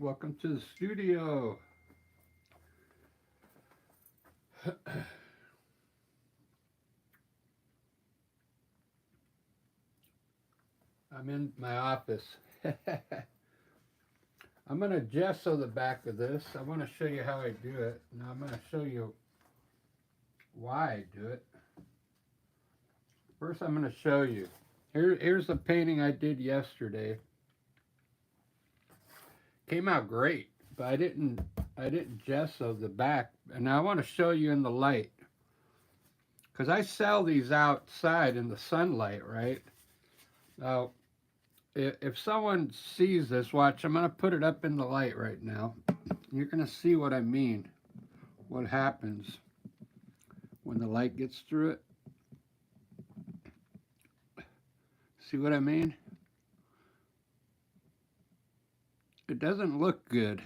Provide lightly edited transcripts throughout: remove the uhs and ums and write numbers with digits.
welcome to the studio. I'm in my office. I'm going to gesso the back of this. I want to show you how I do it. Now I'm going to show you why I do it. First I'm going to show you. Here's the painting I did yesterday. Came out great, but I didn't gesso the back. And I want to show you in the light. Because I sell these outside in the sunlight, right? Now, if someone sees this, watch, I'm going to put it up in the light right now. You're going to see what I mean. What happens when the light gets through it. See what I mean? It doesn't look good.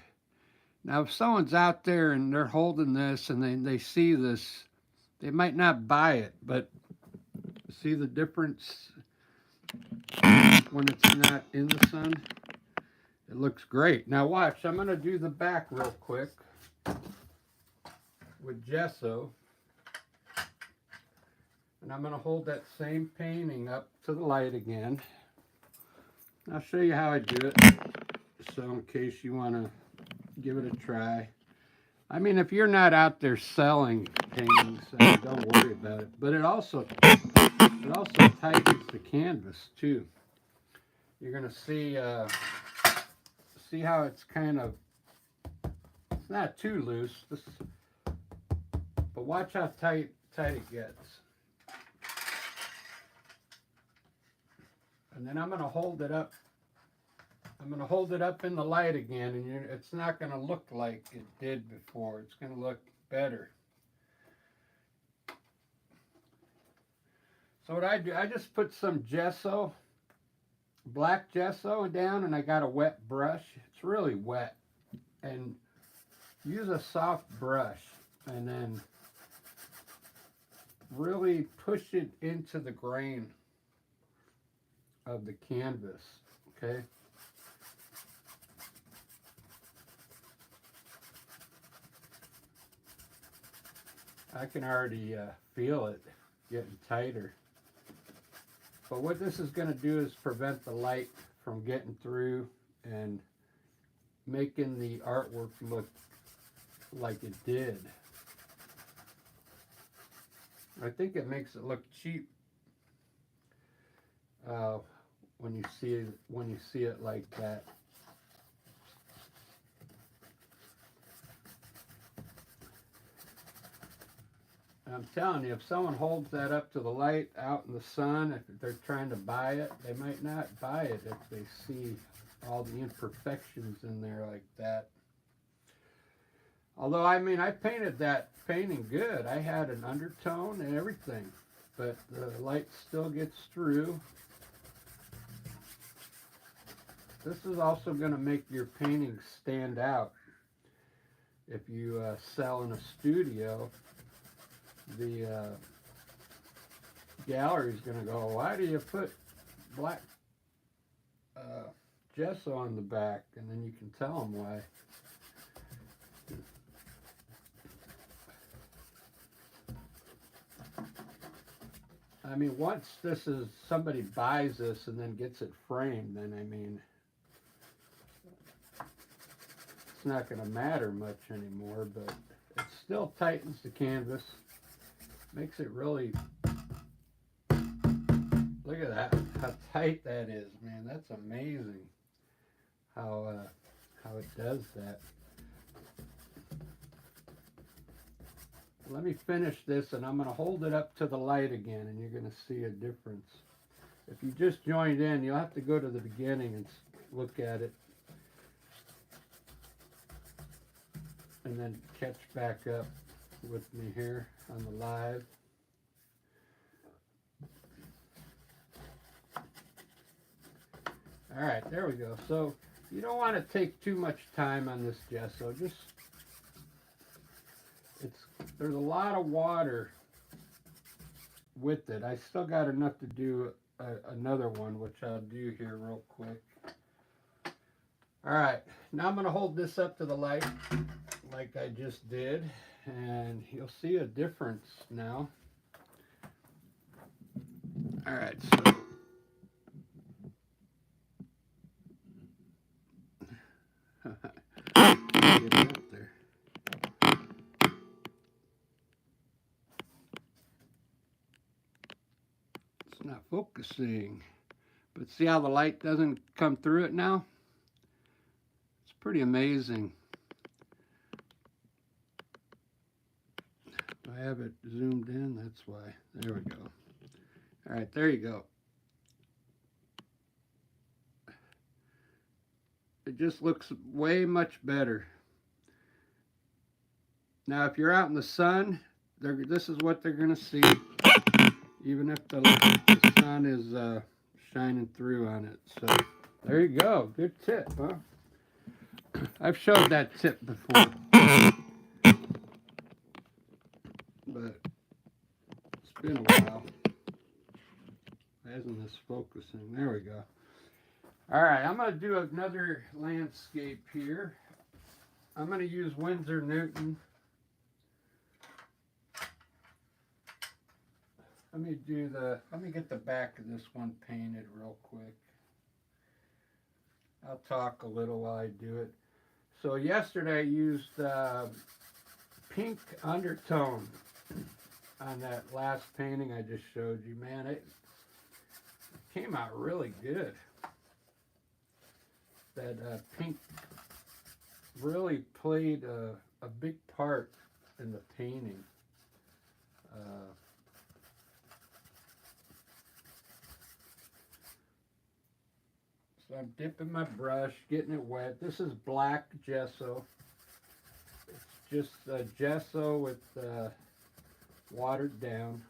Now, if someone's out there and they're holding this and they see this, they might not buy it, but see the difference when it's not in the sun? It looks great. Now watch, I'm going to do the back real quick with gesso. And I'm going to hold that same painting up to the light again. I'll show you how I do it, so in case you want to give it a try. I mean, if you're not out there selling paintings, don't worry about it. But it also tightens the canvas too. You're going to see how it's kind of, it's not too loose, but watch how tight it gets. And then I'm going to hold it up. I'm going to hold it up in the light again, and it's not going to look like it did before. It's going to look better. So what I do, I just put some gesso, black gesso down, and I got a wet brush. It's really wet. And use a soft brush, and then really push it into the grain of the canvas, okay? I can already feel it getting tighter. But what this is going to do is prevent the light from getting through and making the artwork look like it did. I think it makes it look cheap when you see it like that. I'm telling you, if someone holds that up to the light out in the sun, if they're trying to buy it, they might not buy it if they see all the imperfections in there like that. Although, I mean, I painted that painting good. I had an undertone and everything, but the light still gets through. This is also going to make your paintings stand out. If you sell in a studio, the gallery's going to go, why do you put black gesso on the back? And then you can tell them why. I mean, once somebody buys this and then gets it framed, then I mean, it's not going to matter much anymore, but it still tightens the canvas. Makes it really, look at that, how tight that is, man. That's amazing how it does that. Let me finish this, and I'm going to hold it up to the light again, and you're going to see a difference. If you just joined in, you'll have to go to the beginning and look at it, and then catch back up with me here on the live. All right, there we go. So you don't want to take too much time on this gesso. There's a lot of water with it. I still got enough to do another one, which I'll do here real quick. All right, now I'm going to hold this up to the light like I just did, and you'll see a difference now. All right, so get it up there. It's not focusing, but see how the light doesn't come through it now? It's pretty amazing. I have it zoomed in, that's why. There we go. All right, there you go. It just looks way much better. Now, if you're out in the sun, this is what they're going to see, even if the sun is shining through on it. So, there you go. Good tip, huh? I've showed that tip before. But it's been a while. Why isn't this focusing? There we go. All right, I'm going to do another landscape here. I'm going to use Winsor&Newton. Let me get the back of this one painted real quick. I'll talk a little while I do it. So yesterday I used pink undertone on that last painting I just showed you. Man, it came out really good. That pink really played a big part in the painting. So I'm dipping my brush, getting it wet. This is black gesso. It's just gesso with watered down.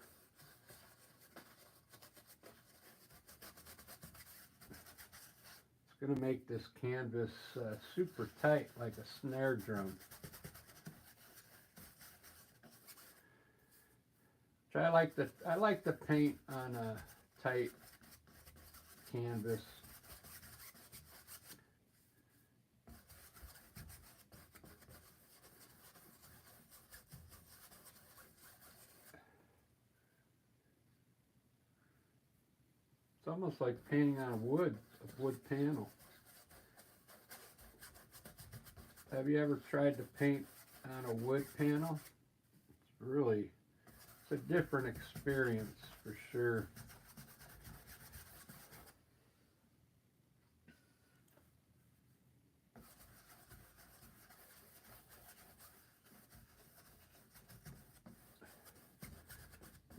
It's going to make this canvas super tight, like a snare drum. So I like to paint on a tight canvas. It's almost like painting on a wood panel. Have you ever tried to paint on a wood panel? It's a different experience for sure.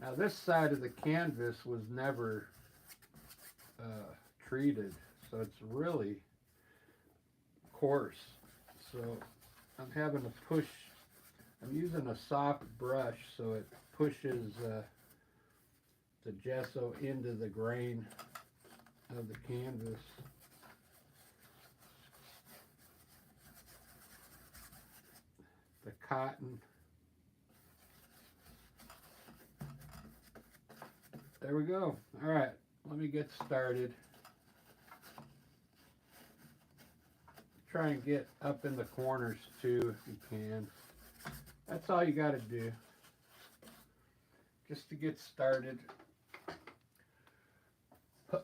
Now this side of the canvas was never treated, so it's really coarse. So I'm having to push. I'm using a soft brush so it pushes the gesso into the grain of the canvas. The cotton. There we go. All right, let me get started. Try and get up in the corners too if you can. That's all you got to do just to get started.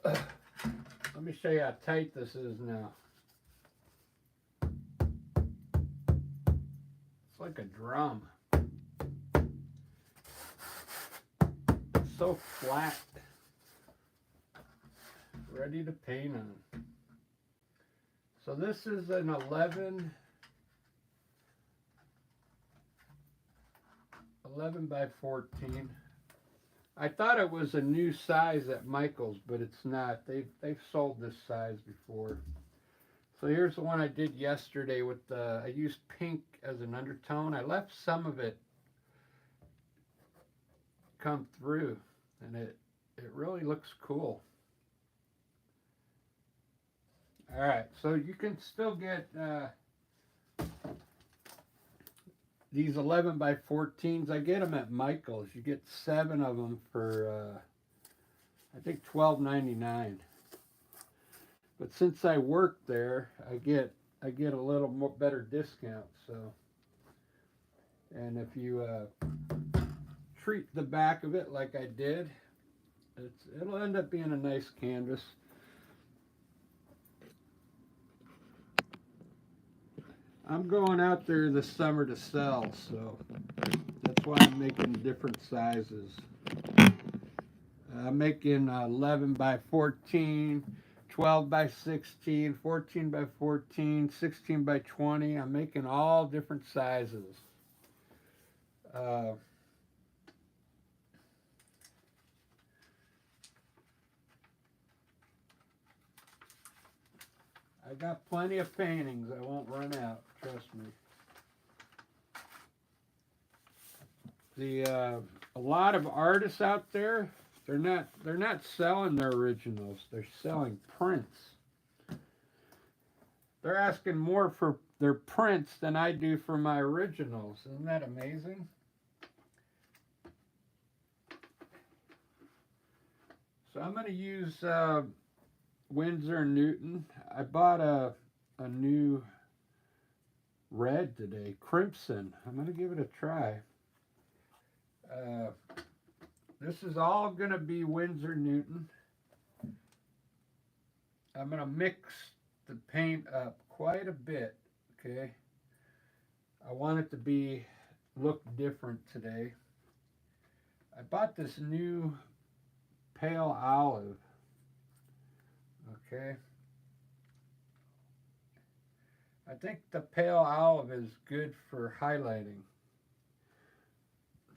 Let me show you how tight this is now. It's like a drum. It's so flat. Ready to paint on. So this is an 11 by 14. I thought it was a new size at Michael's, but it's not. They've sold this size before. So here's the one I did yesterday with I used pink as an undertone. I left some of it come through, and it really looks cool. All right, so you can still get these 11 by 14s. I get them at Michael's. You get 7 of them for I think $12.99. But since I work there, I get a little more better discount. So, and if you treat the back of it like I did, it'll end up being a nice canvas. I'm going out there this summer to sell, so that's why I'm making different sizes. I'm making 11 by 14, 12 by 16, 14 by 14, 16 by 20. I'm making all different sizes. Uh, I got plenty of paintings. I won't run out. Trust me. A lot of artists out there, they're not selling their originals. They're selling prints. They're asking more for their prints than I do for my originals. Isn't that amazing? So I'm going to use Winsor&Newton. I bought a new red today, crimson. I'm going to give it a try. Uh, this is all going to be Winsor&Newton. I'm going to mix the paint up quite a bit, okay? I want it to look different today. I bought this new pale olive, okay? I think the pale olive is good for highlighting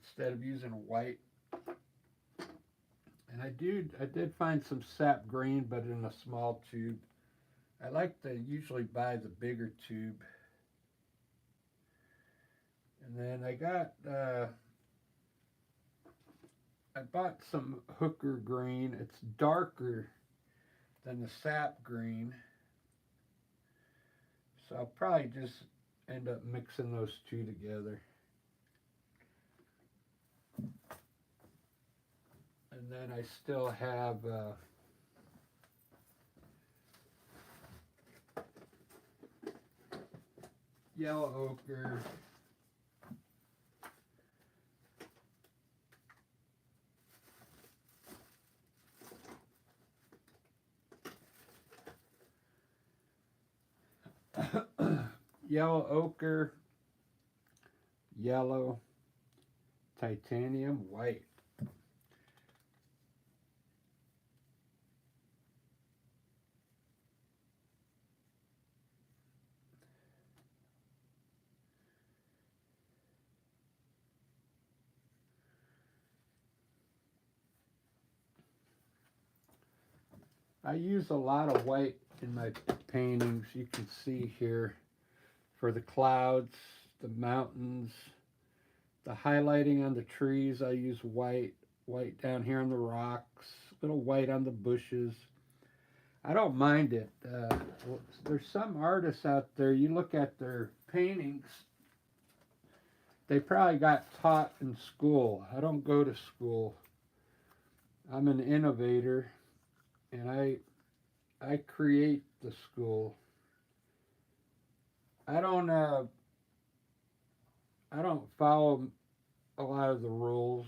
instead of using white. And I did find some sap green, but in a small tube. I like to usually buy the bigger tube. And then I bought some hooker green. It's darker than the sap green. So I'll probably just end up mixing those two together. And then I still have yellow ochre. Yellow ochre, yellow, titanium white. I use a lot of white in my paintings. You can see here for the clouds, the mountains, the highlighting on the trees. I use white down here on the rocks, a little white on the bushes. I don't mind it. There's some artists out there, you look at their paintings, they probably got taught in school. I don't go to school. I'm an innovator, and I create the school. I don't follow a lot of the rules.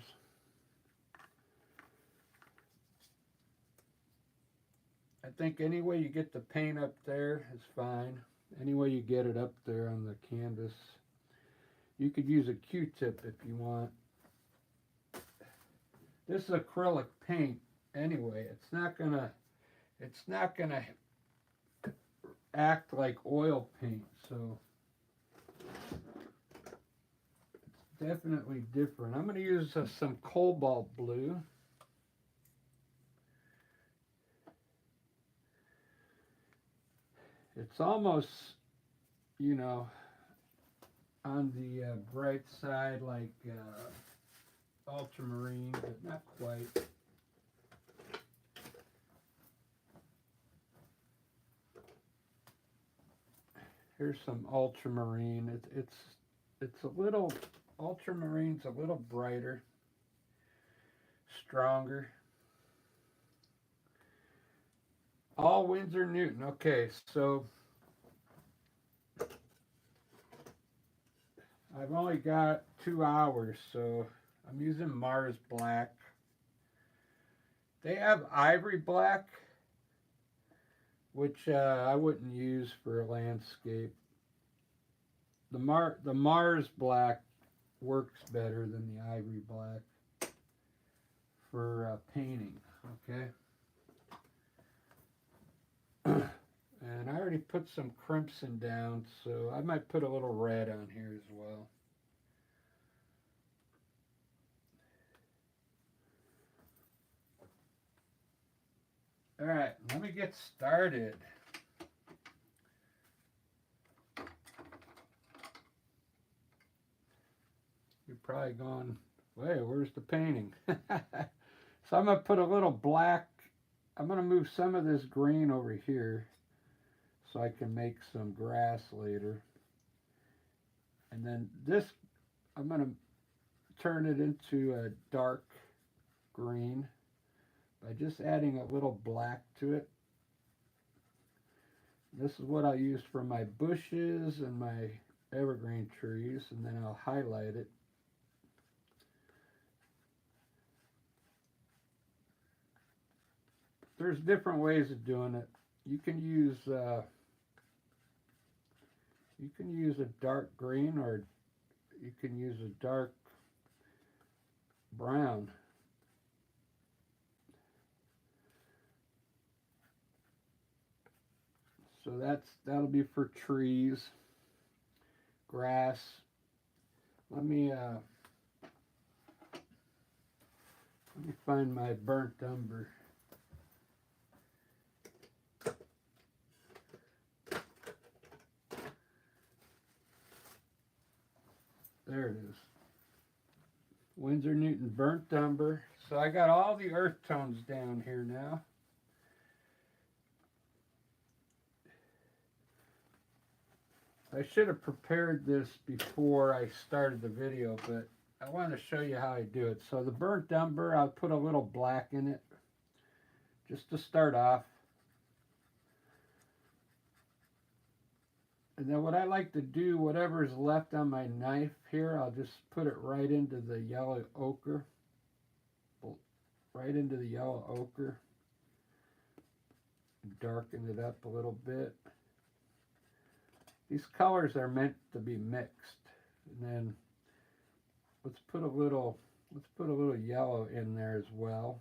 I think any way you get the paint up there is fine. Any way you get it up there on the canvas. You could use a Q-tip if you want. This is acrylic paint anyway. It's not gonna act like oil paint, so it's definitely different. I'm gonna use some cobalt blue. It's almost, you know, on the bright side, like ultramarine, but not quite. Here's some ultramarine. It's a little, ultramarine's a little brighter, stronger. All Winsor&Newton. Okay, so I've only got 2 hours, so I'm using Mars Black. They have Ivory Black, which I wouldn't use for a landscape. The Mars Black works better than the Ivory Black for painting. Okay. And I already put some crimson down, so I might put a little red on here as well. All right, let me get started. You're probably going, wait, where's the painting? So I'm going to put a little black. I'm going to move some of this green over here so I can make some grass later. And then this, I'm going to turn it into a dark green by just adding a little black to it. This is what I use for my bushes and my evergreen trees, and then I'll highlight it. There's different ways of doing it. You can use a dark green, or you can use a dark brown. So that'll be for trees, grass. Let me find my burnt umber. There it is. Winsor&Newton burnt umber. So I got all the earth tones down here now. I should have prepared this before I started the video, but I want to show you how I do it. So the burnt umber, I'll put a little black in it just to start off. And then what I like to do, whatever's left on my knife here, I'll just put it right into the yellow ochre. Right into the yellow ochre. Darken it up a little bit. These colors are meant to be mixed. And then let's put a little yellow in there as well.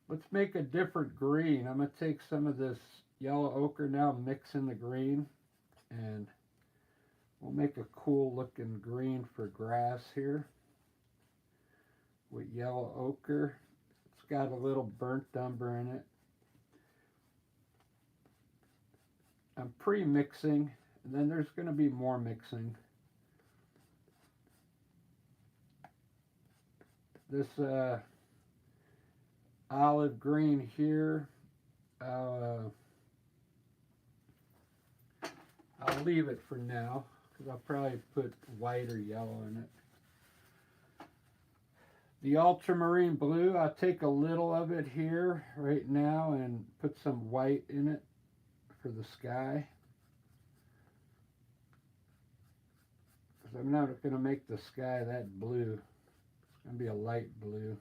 Let's make a different green. I'm going to take some of this yellow ochre now, mix in the green, and we'll make a cool looking green for grass here with yellow ochre. It's got a little burnt umber in it. I'm pre-mixing, and then there's going to be more mixing. This olive green here, I'll leave it for now, because I'll probably put white or yellow in it. The ultramarine blue, I'll take a little of it here right now and put some white in it for the sky. Because I'm not going to make the sky that blue. It's going to be a light blue.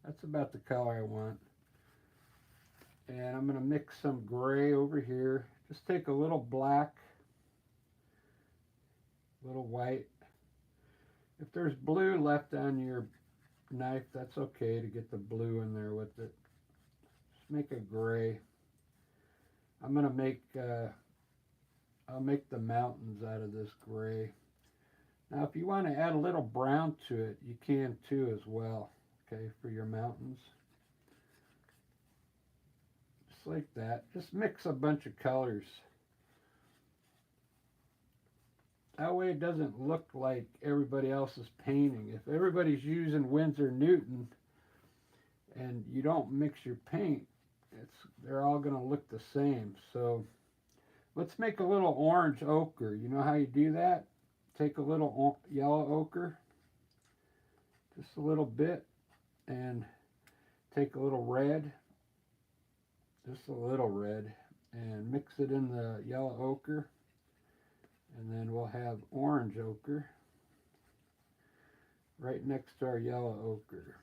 That's about the color I want. And I'm going to mix some gray over here. Just take a little black, a little white. If there's blue left on your knife, that's okay to get the blue in there with it. Just make a gray. I'm going to make, I'll make the mountains out of this gray. Now if you want to add a little brown to it, you can too as well, okay, for your mountains. Just like that. Just mix a bunch of colors. That way it doesn't look like everybody else is painting. If everybody's using Winsor&Newton and you don't mix your paint, they're all going to look the same. So Let's make a little orange ochre. You know how you do that? Take a little yellow ochre, just a little bit, and take a little red, just a little red, and mix it in the yellow ochre, and then we'll have orange ochre right next to our yellow ochre.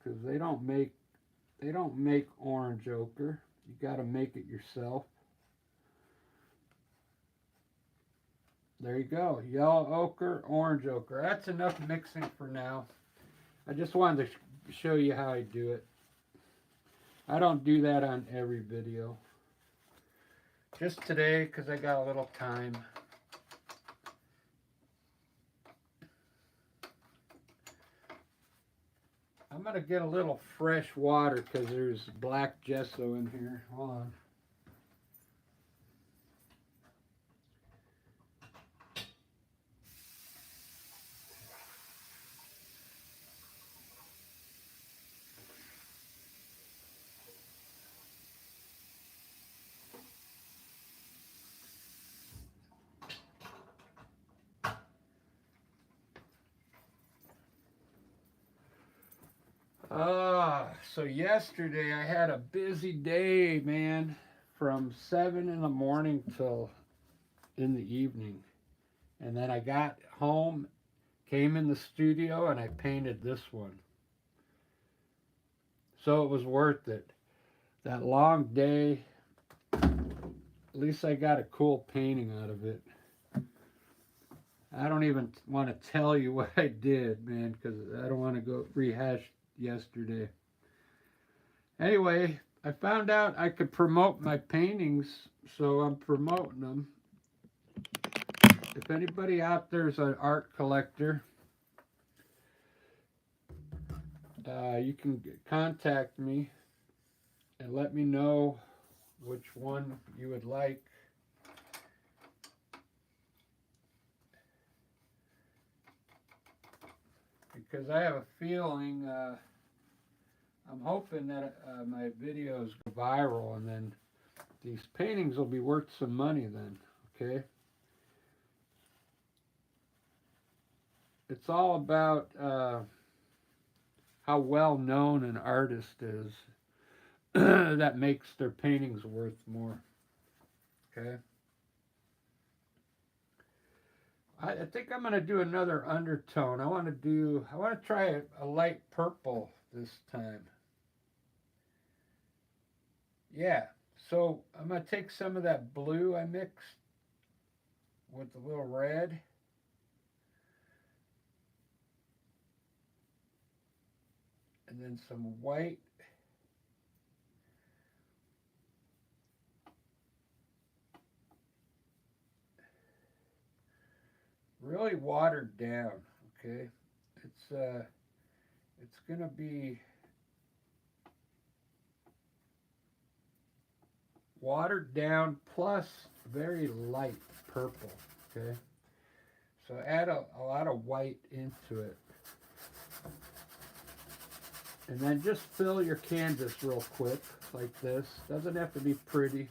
Because they don't make orange ochre. You got to make it yourself. There you go. Yellow ochre, orange ochre. That's enough mixing for now. I just wanted to show you how I do it. I don't do that on every video. Just today because I got a little time. I'm going to get a little fresh water because there's black gesso in here. Hold on. So yesterday I had a busy day, man, from 7 in the morning till in the evening. And then I got home, came in the studio, and I painted this one. So it was worth it. That long day, at least I got a cool painting out of it. I don't even want to tell you what I did, man, because I don't want to go rehash yesterday. Anyway, I found out I could promote my paintings, so I'm promoting them. If anybody out there is an art collector, you can contact me and let me know which one you would like. Because I have a feeling, I'm hoping that my videos go viral, and then these paintings will be worth some money then, okay? It's all about how well known an artist is that makes their paintings worth more, okay? I think I'm going to do another undertone. I want to try a light purple this time. Yeah, so I'm going to take some of that blue I mixed with a little red. And then some white. Really watered down, okay? It's going to be watered down plus very light purple, okay? So add a lot of white into it. And then just fill your canvas real quick, like this. Doesn't have to be pretty.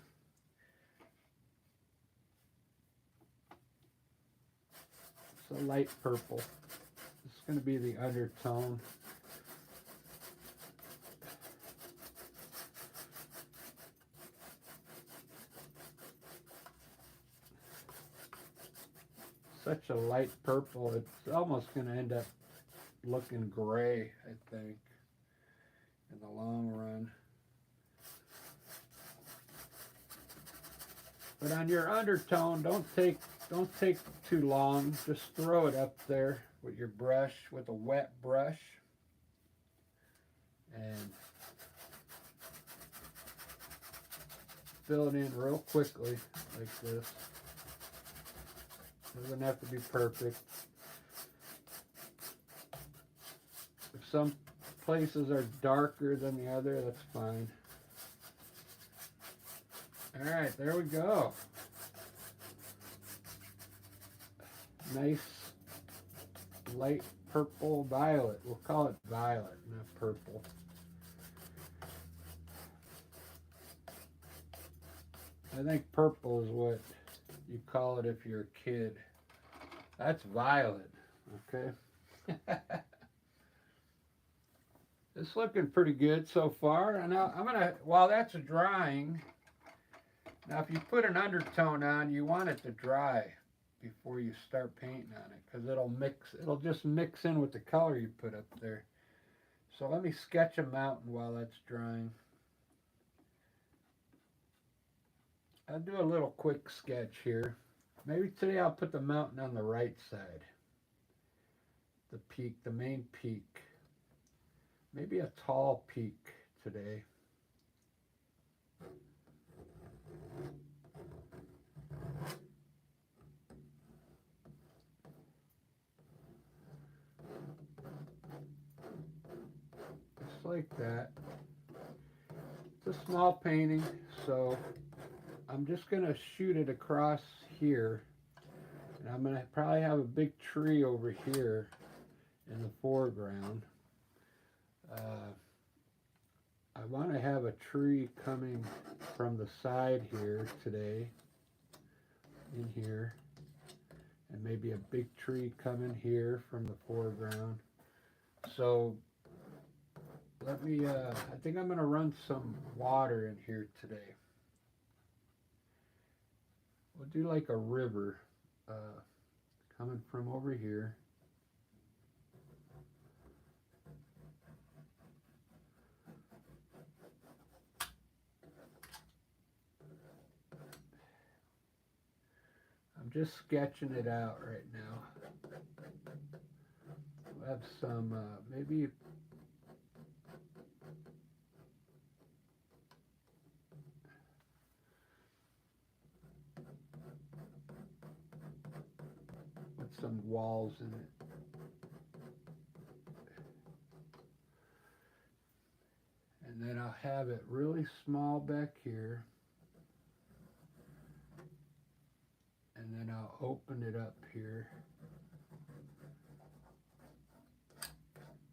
It's a light purple. It's going to be the undertone. Such a light purple, it's almost going to end up looking gray, I think, in the long run. But on your undertone, don't take too long. Just throw it up there with your brush, with a wet brush, and fill it in real quickly like this. Doesn't have to be perfect. If some places are darker than the other, that's fine. All right, there we go. Nice light purple violet. We'll call it violet, not purple. I think purple is what you call it if you're a kid. That's violet, okay? It's looking pretty good so far. And now I'm gonna, while that's drying, now if you put an undertone on, you want it to dry before you start painting on it, because it'll just mix in with the color you put up there. So let me sketch a mountain while that's drying. I'll do a little quick sketch here. Maybe today I'll put the mountain on the right side. The peak, the main peak. Maybe a tall peak today. Just like that. It's a small painting, so I'm just going to shoot it across here. And I'm going to probably have a big tree over here in the foreground. I want to have a tree coming from the side here today, in here, and maybe a big tree coming here from the foreground. So let me, I think I'm going to run some water in here today. We'll do like a river coming from over here. I'm just sketching it out right now. We'll have some, maybe with some walls in it. And then I'll have it really small back here. And then I'll open it up here,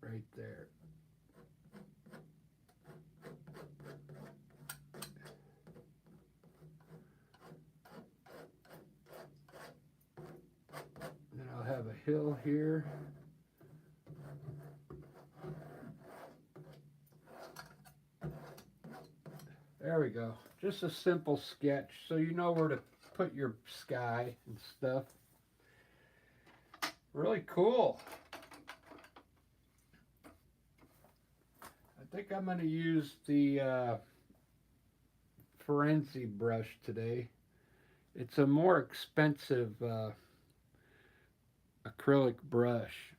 right there. Then I'll have a hill here. There we go. Just a simple sketch so you know where to put your sky and stuff. Really cool. I think I'm going to use the Firenze brush today. It's a more expensive acrylic brush.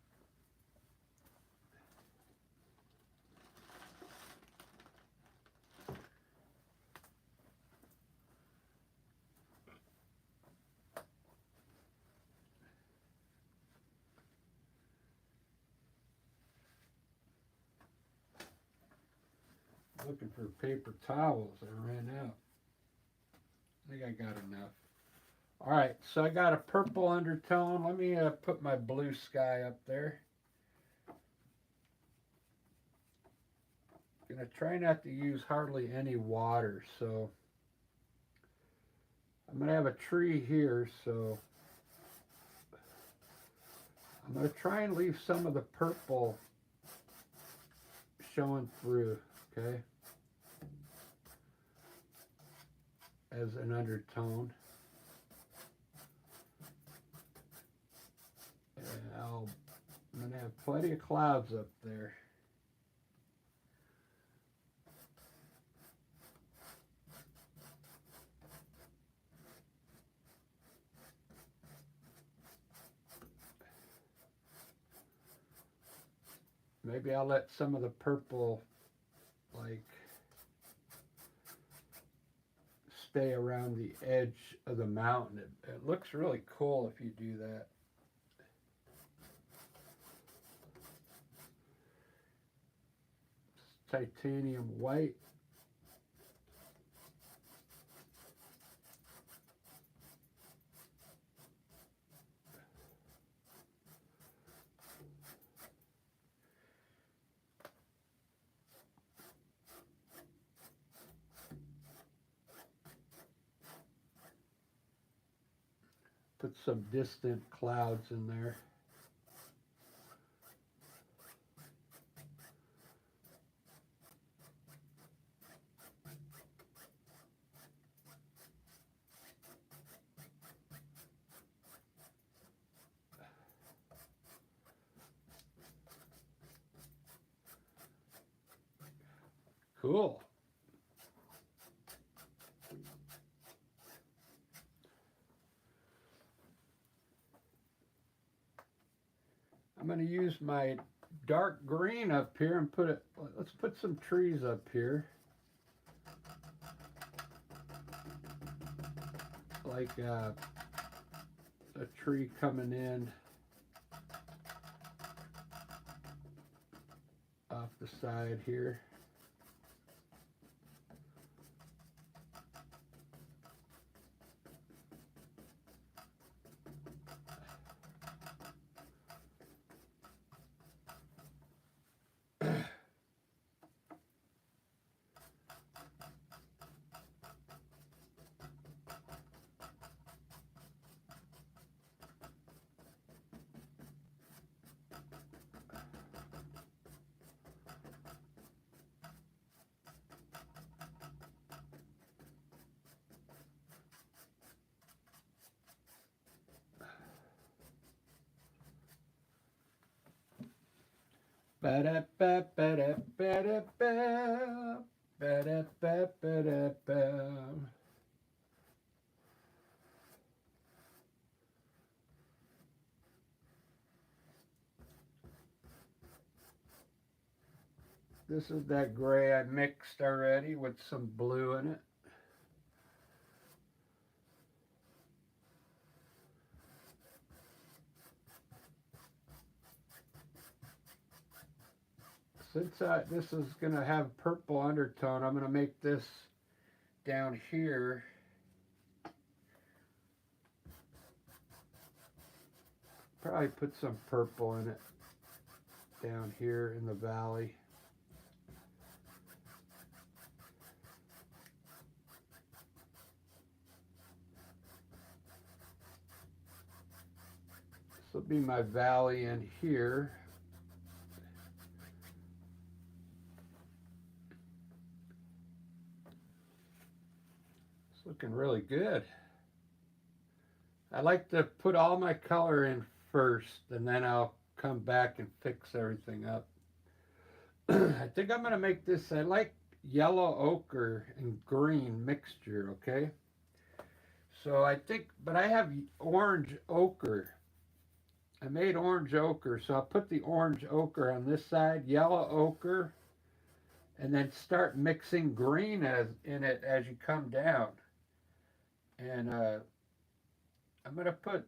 Looking for paper towels. I ran out. I think I got enough. All right, so I got a purple undertone. Let me put my blue sky up there. Gonna try not to use hardly any water, so I'm gonna have a tree here, so I'm gonna try and leave some of the purple showing through, okay, as an undertone. And I'm going to have plenty of clouds up there. Maybe I'll let some of the purple, like, stay around the edge of the mountain. It looks really cool if you do that. Titanium white. put some distant clouds in there. Cool. I'm going to use my dark green up here and put it, let's put some trees up here. Like a tree coming in off the side here. Ba-da-ba-ba-da-ba-da-ba. Ba-da-ba-ba-da-ba. This is that gray I mixed already with some blue in it. Since this is going to have purple undertone, I'm going to make this down here probably put some purple in it down here in the valley. This will be my valley in here. It's looking really good. I like to put all my color in first, and then I'll come back and fix everything up. I think I'm going to make this, I like yellow ochre and green mixture, okay? So I think, but I have orange ochre. I made orange ochre, so I'll put the orange ochre on this side, yellow ochre, and then start mixing green in it as you come down. And I'm going to put,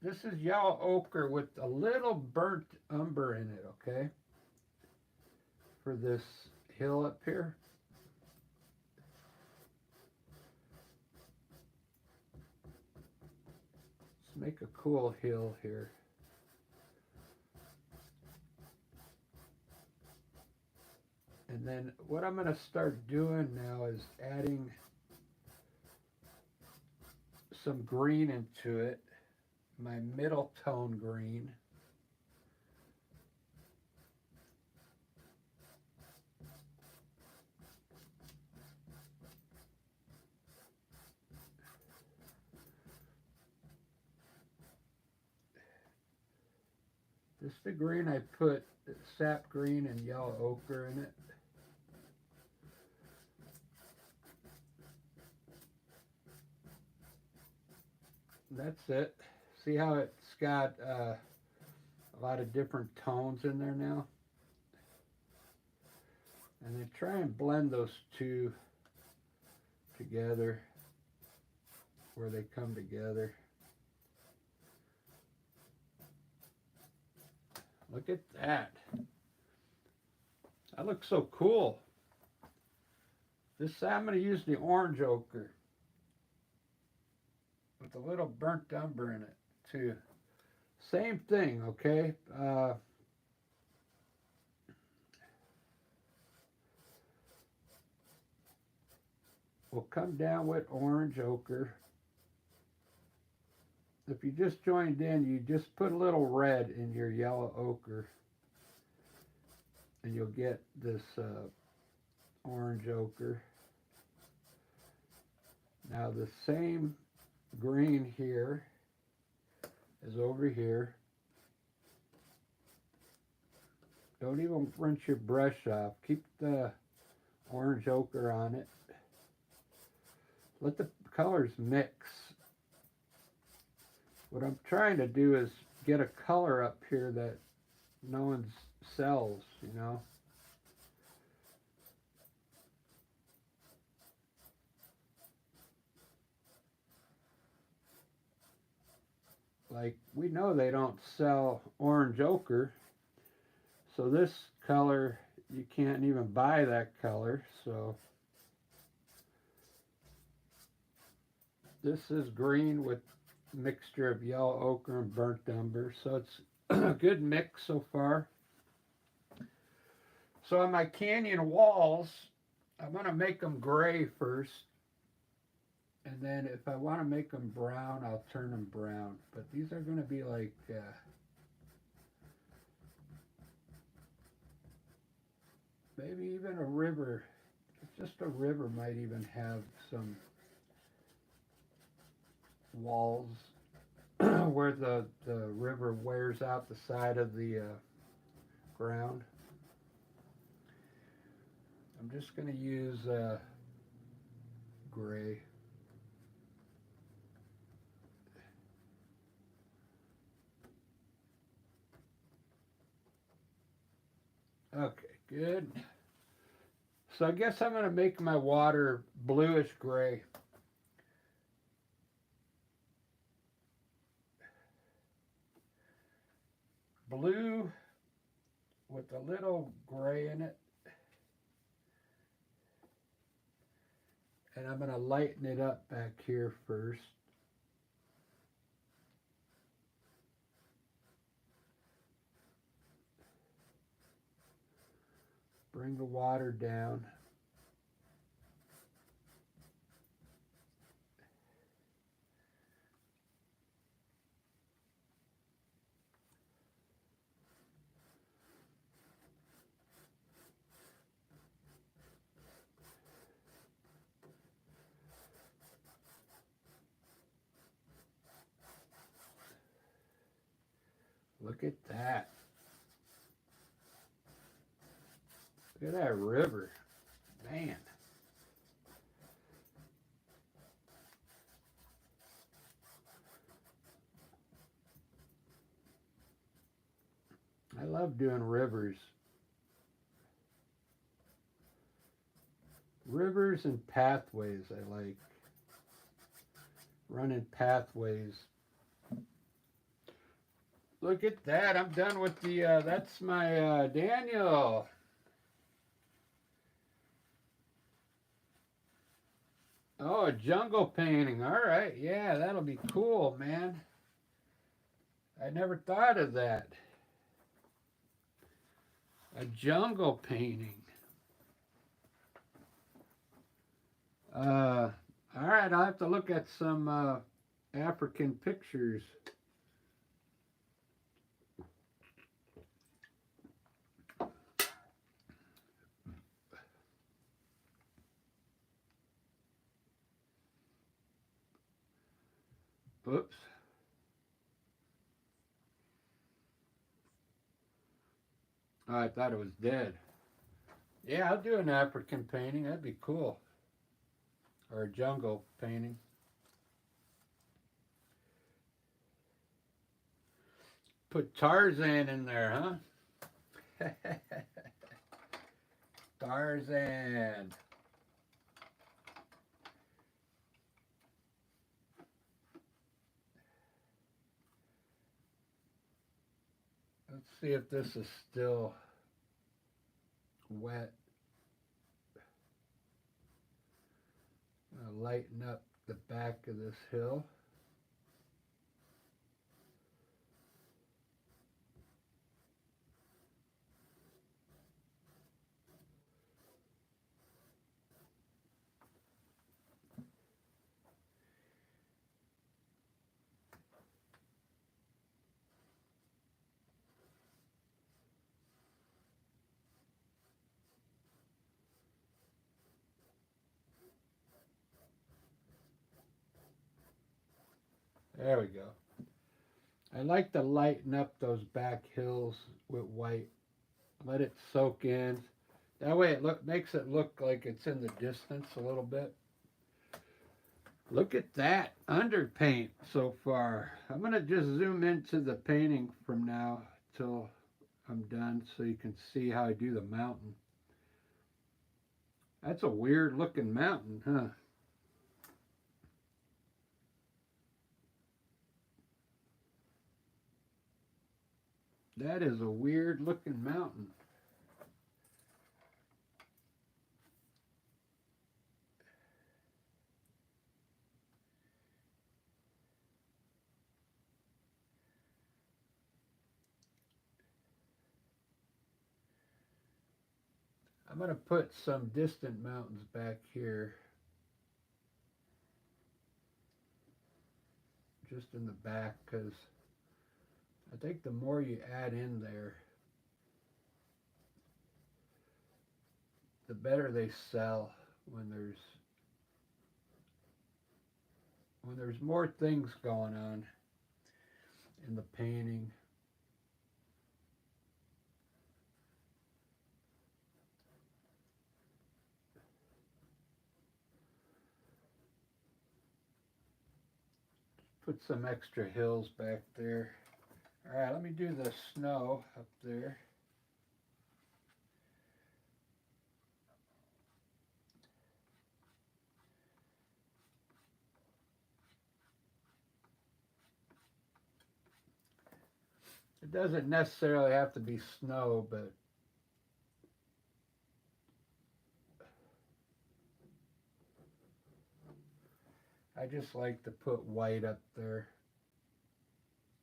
this is yellow ochre with a little burnt umber in it, okay? For this hill up here. Let's make a cool hill here. And then what I'm going to start doing now is adding some green into it, my middle tone green. This is the green I put sap green and yellow ochre in it. That's it. See how it's got a lot of different tones in there now? And then try and blend those two together where they come together. Look at that. That looks so cool. This I'm going to use the orange ochre with a little burnt umber in it too. Same thing, okay? We'll come down with orange ochre. if you just joined in, you just put a little red in your yellow ochre and you'll get this orange ochre. Now the same green here is over here. Don't even rinse your brush off. Keep the orange ochre on it. Let the colors mix. What I'm trying to do is get a color up here that no one sells, you know. Like, we know they don't sell orange ochre, so this color, you can't even buy that color. So this is green with mixture of yellow ochre and burnt umber, so it's a good mix so far. So on my canyon walls, I'm going to make them gray first, and then if I want to make them brown, I'll turn them brown. But these are going to be like maybe even a river. Just a river might even have some walls where the river wears out the side of the ground. I'm just going to use gray. Okay, good. So I guess I'm going to make my water bluish gray. Blue with a little gray in it. And I'm going to lighten it up back here first. Bring the water down. Look at that. Look at that river. Man. I love doing rivers. Rivers and pathways I like. Running pathways. Look at that. I'm done with the, that's my Daniel. Oh, a jungle painting. All right. Yeah, that'll be cool, man. I never thought of that. A jungle painting. All right, I'll have to look at some African pictures. Oops. Oh, I thought it was dead. Yeah, I'll do an African painting. That'd be cool. Or a jungle painting. Put Tarzan in there, huh? Tarzan. Let's see if this is still wet. I'm gonna lighten up the back of this hill. There we go. I like to lighten up those back hills with white. Let it soak in. That way it makes it look like it's in the distance a little bit. Look at that underpaint so far. I'm going to just zoom into the painting from now till I'm done so you can see how I do the mountain. That's a weird looking mountain, huh? That is a weird looking mountain. I'm going to put some distant mountains back here. Just in the back, because I think the more you add in there, the better they sell when there's more things going on in the painting. Put some extra hills back there. All right, let me do the snow up there. It doesn't necessarily have to be snow, but I just like to put white up there.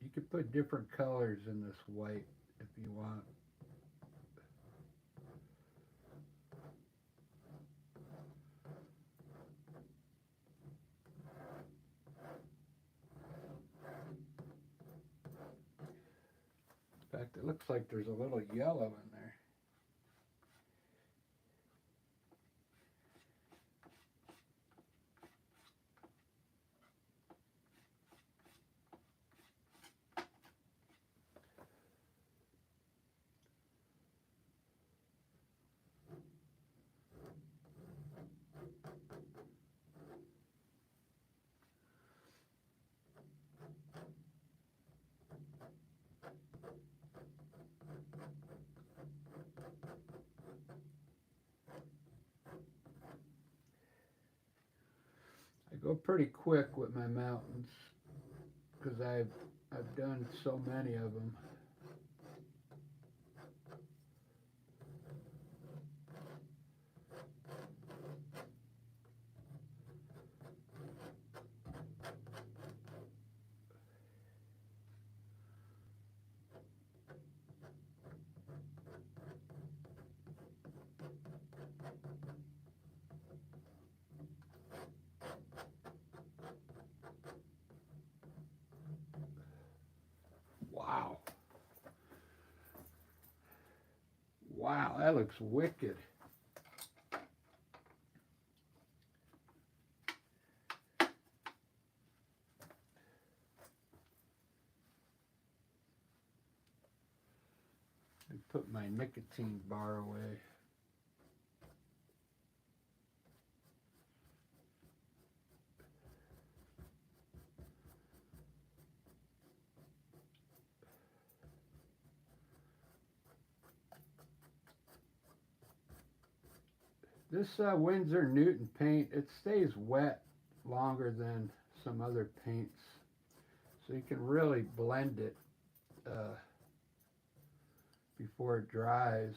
You could put different colors in this white if you want. In fact, it looks like there's a little yellow in there. I go pretty quick with my mountains because I've done so many of them. Wow. Wow, that looks wicked. I put my nicotine bar away. This Winsor&Newton paint, it stays wet longer than some other paints. So you can really blend it before it dries.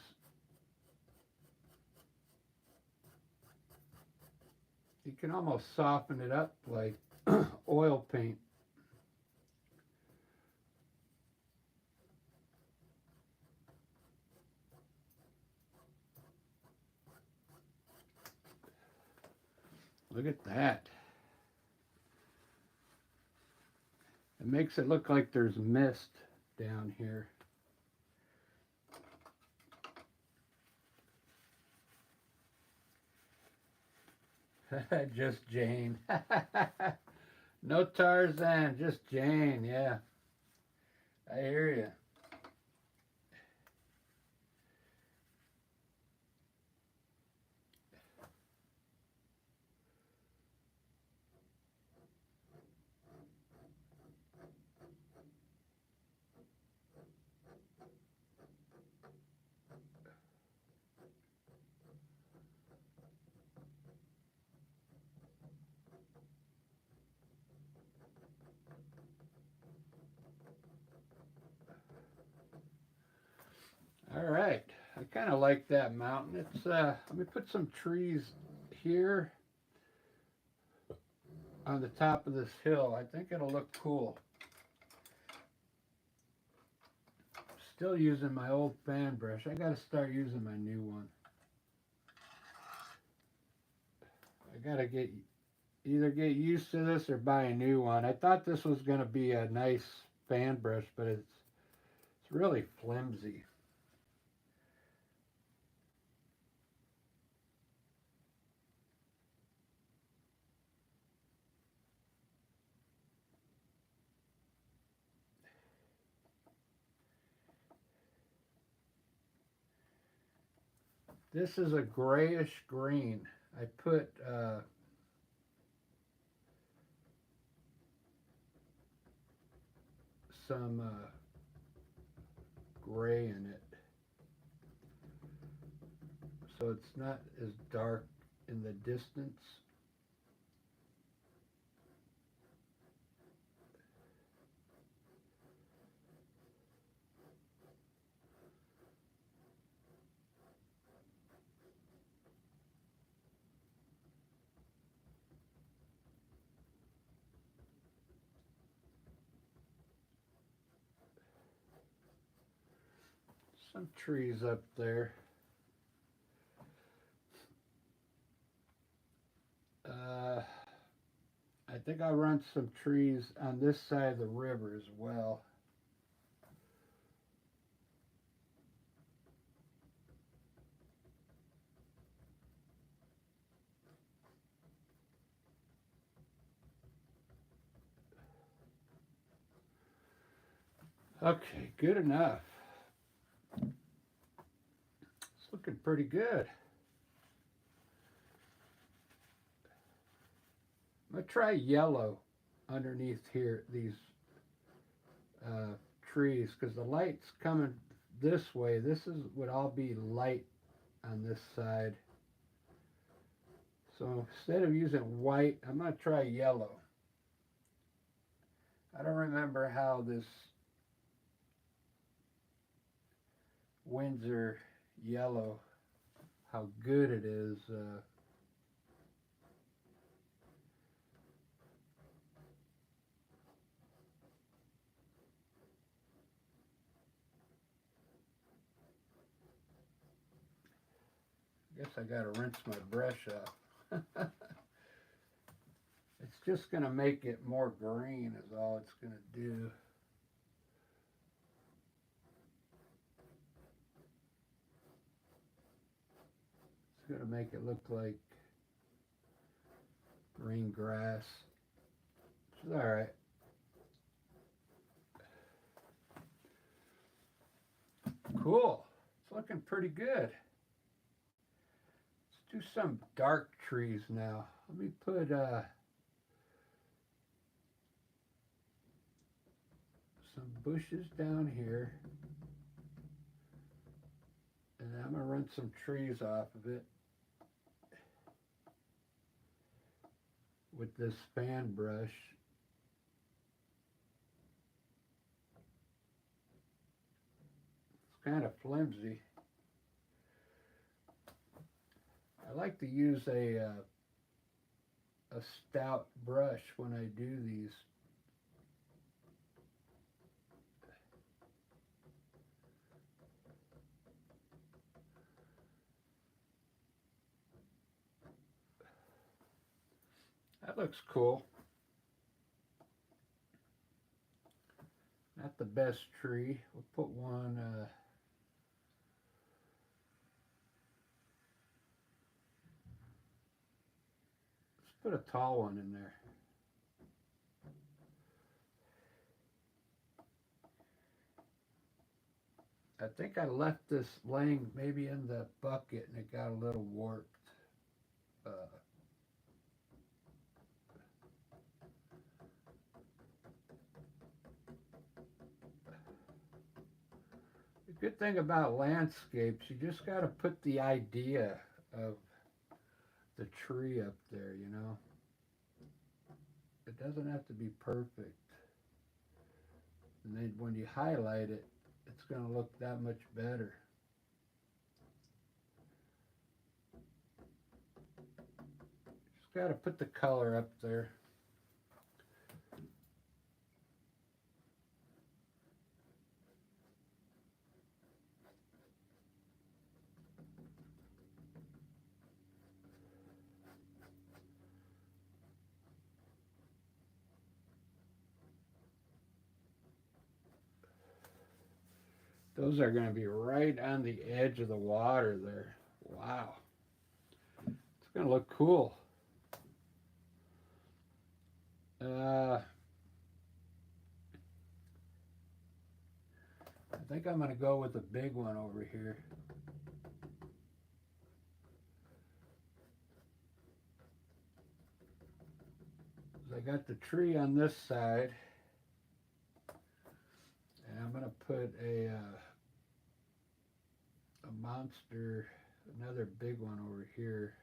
You can almost soften it up like oil paint. Look at that. It makes it look like there's mist down here. Just Jane. No Tarzan, just Jane. Yeah, I hear you. All right, I kind of like that mountain. It's let me put some trees here on the top of this hill. I think it'll look cool. Still using my old fan brush. I got to start using my new one. I got to either get used to this or buy a new one. I thought this was going to be a nice fan brush, but it's really flimsy. This is a grayish green. I put some gray in it, so it's not as dark in the distance. Some trees up there. I think I'll run some trees on this side of the river as well. Okay, good enough. It's looking pretty good. I'm gonna try yellow underneath here, these uh, trees, because the light's coming this way. This would all be light on this side. So instead of using white, I'm gonna try yellow. I don't remember how this Winsor yellow, how good it is. I guess I gotta rinse my brush off. It's just gonna make it more green is all it's gonna do. It's gonna make it look like green grass. It's alright. Cool. It's looking pretty good. Let's do some dark trees now. Let me put some bushes down here. And I'm going to run some trees off of it with this fan brush. It's kind of flimsy. I like to use a stout brush when I do these. That looks cool. Not the best tree. We'll put one. Let's put a tall one in there. I think I left this laying maybe in the bucket and it got a little warped. Uh, the good thing about landscapes, you just got to put the idea of the tree up there, you know. It doesn't have to be perfect. And then when you highlight it, it's going to look that much better. Just got to put the color up there. Those are going to be right on the edge of the water there. Wow. It's going to look cool. I think I'm going to go with the big one over here. I got the tree on this side. And I'm going to put a monster, another big one over here.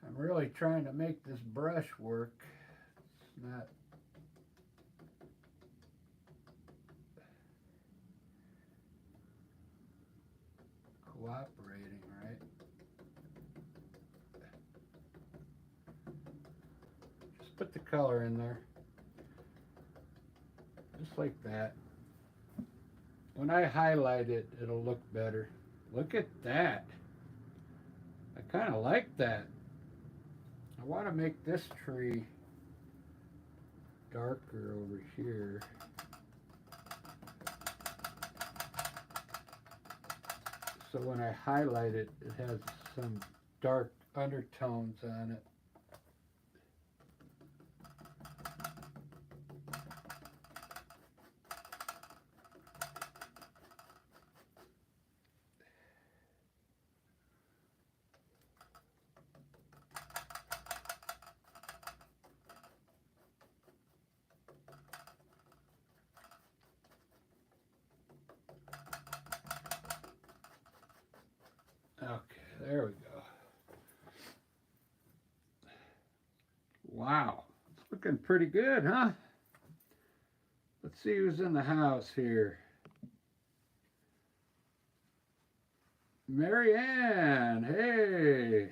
I'm really trying to make this brush work. It's not cooperating, right? Just put the color in there. Just like that. When I highlight it, it'll look better. Look at that. I kind of like that. I want to make this tree darker over here. So when I highlight it, it has some dark undertones on it. Okay, there we go. Wow, it's looking pretty good, huh? Let's see who's in the house here. Mary Ann, hey,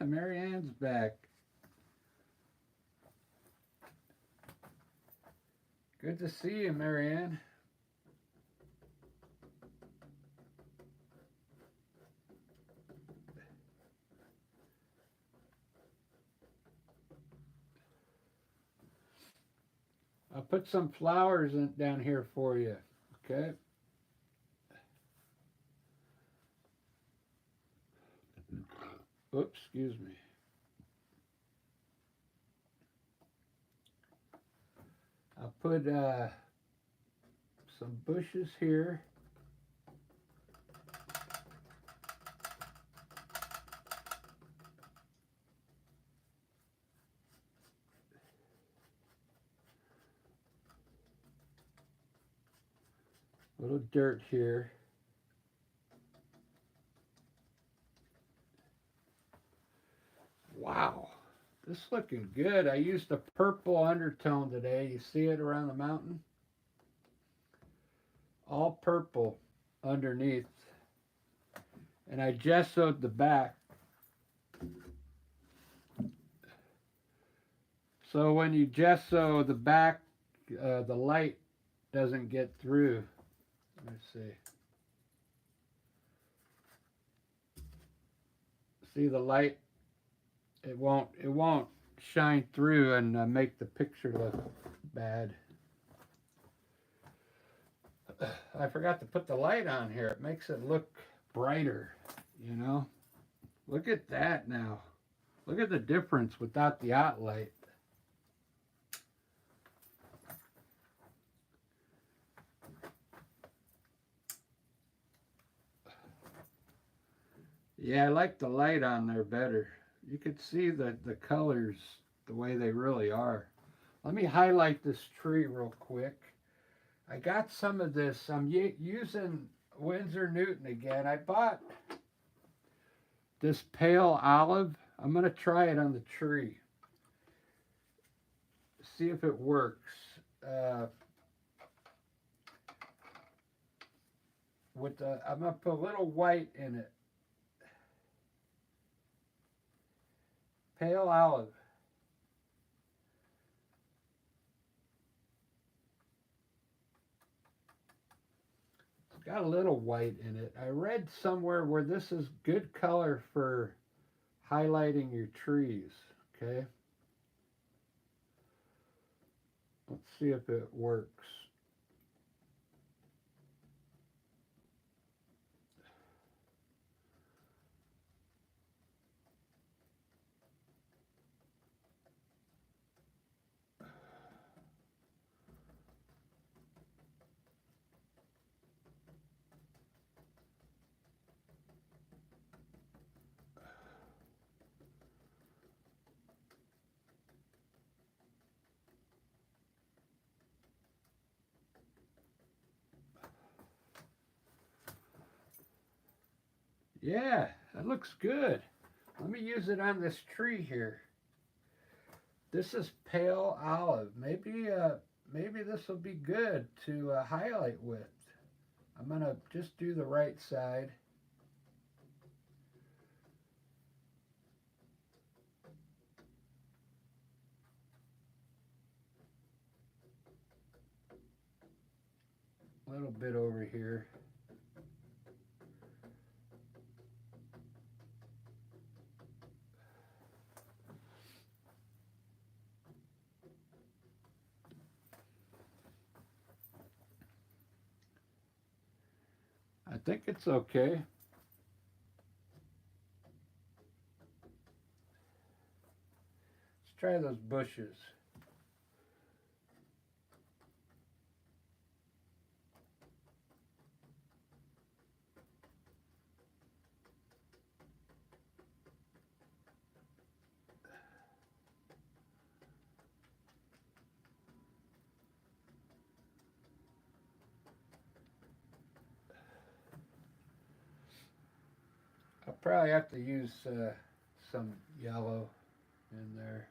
Mary Ann's back. Good to see you, Mary Ann. I'll put some flowers down here for you, okay? Oops, excuse me. I'll put some bushes here. A little dirt here. Wow, this is looking good. I used a purple undertone today. You see it around the mountain? All purple underneath. And I gessoed the back. So when you gesso the back, the light doesn't get through. Let's see. See the light it won't shine through and make the picture look bad. I forgot to put the light on here. It makes it look brighter, you know. Look at that now. Look at the difference without the hot light. Yeah, I like the light on there better. You can see the colors the way they really are. Let me highlight this tree real quick. I got some of this. I'm using Winsor&Newton again. I bought this pale olive. I'm going to try it on the tree. See if it works. I'm going to put a little white in it. Pale olive. It's got a little white in it. I read somewhere where this is good color for highlighting your trees. Okay. Let's see if it works. Yeah, that looks good. Let me use it on this tree here. This is pale olive. Maybe this will be good to highlight with. I'm gonna just do the right side. A little bit over here. I think it's okay. Let's try those bushes. I'll probably have to use some yellow in there.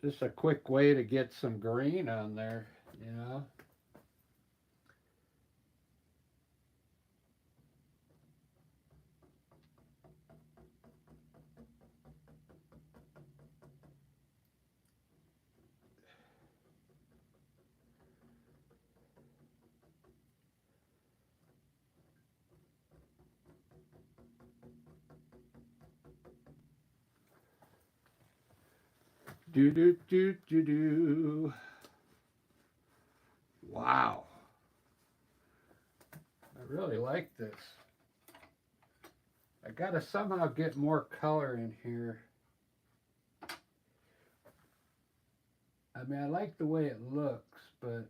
Just a quick way to get some green on there, you know. Do do do do do. Wow. I really like this. I gotta somehow get more color in here. I mean, I like the way it looks, but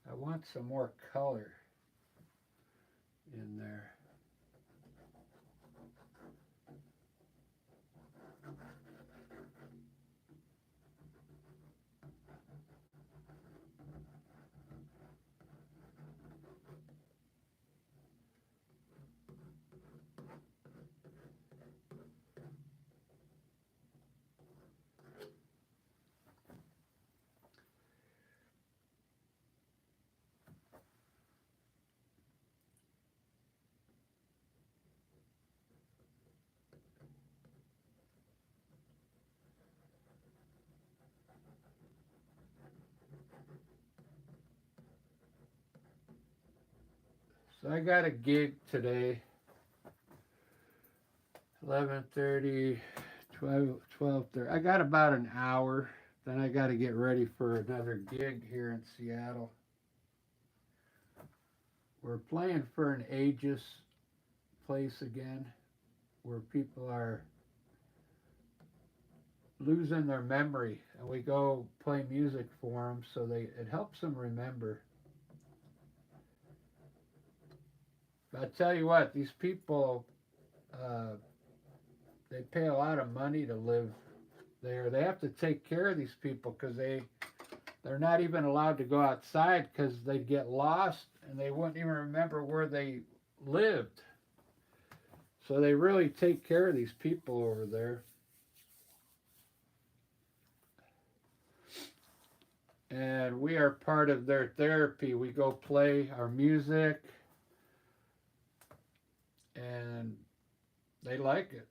I want some more color in there. So I got a gig today, 11:30, 12:30. I got about an hour. Then I got to get ready for another gig here in Seattle. We're playing for an ageist place again, where people are losing their memory, and we go play music for them so it helps them remember. But I tell you what, these people, uh, they pay a lot of money to live there. They have to take care of these people because they're not even allowed to go outside because they'd get lost and they wouldn't even remember where they lived. So they really take care of these people over there. And we are part of their therapy. We go play our music and they like it.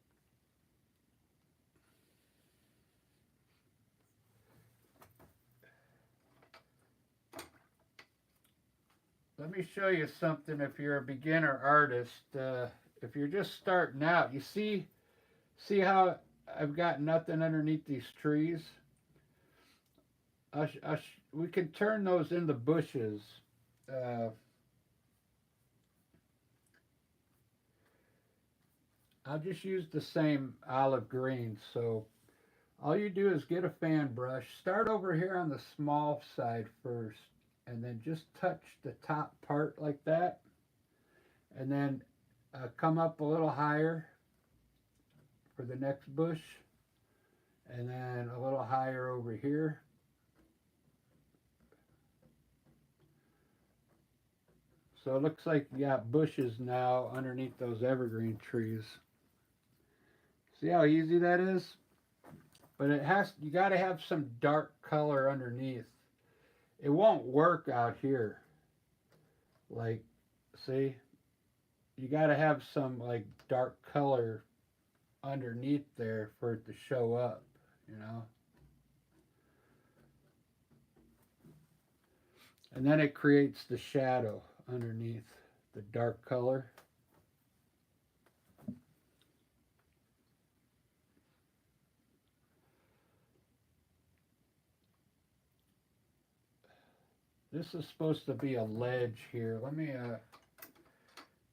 Let me show you something if you're a beginner artist. If you're just starting out, you see how I've got nothing underneath these trees? We can turn those into bushes. Uh, I'll just use the same olive green. So all you do is get a fan brush. Start over here on the small side first. And then just touch the top part like that. And then come up a little higher for the next bush. And then a little higher over here. So it looks like you got bushes now underneath those evergreen trees. See how easy that is? But you got to have some dark color underneath. It won't work out here. Like, see? You got to have some like dark color underneath there for it to show up, you know? And then it creates the shadow underneath the dark color. This is supposed to be a ledge here. Let me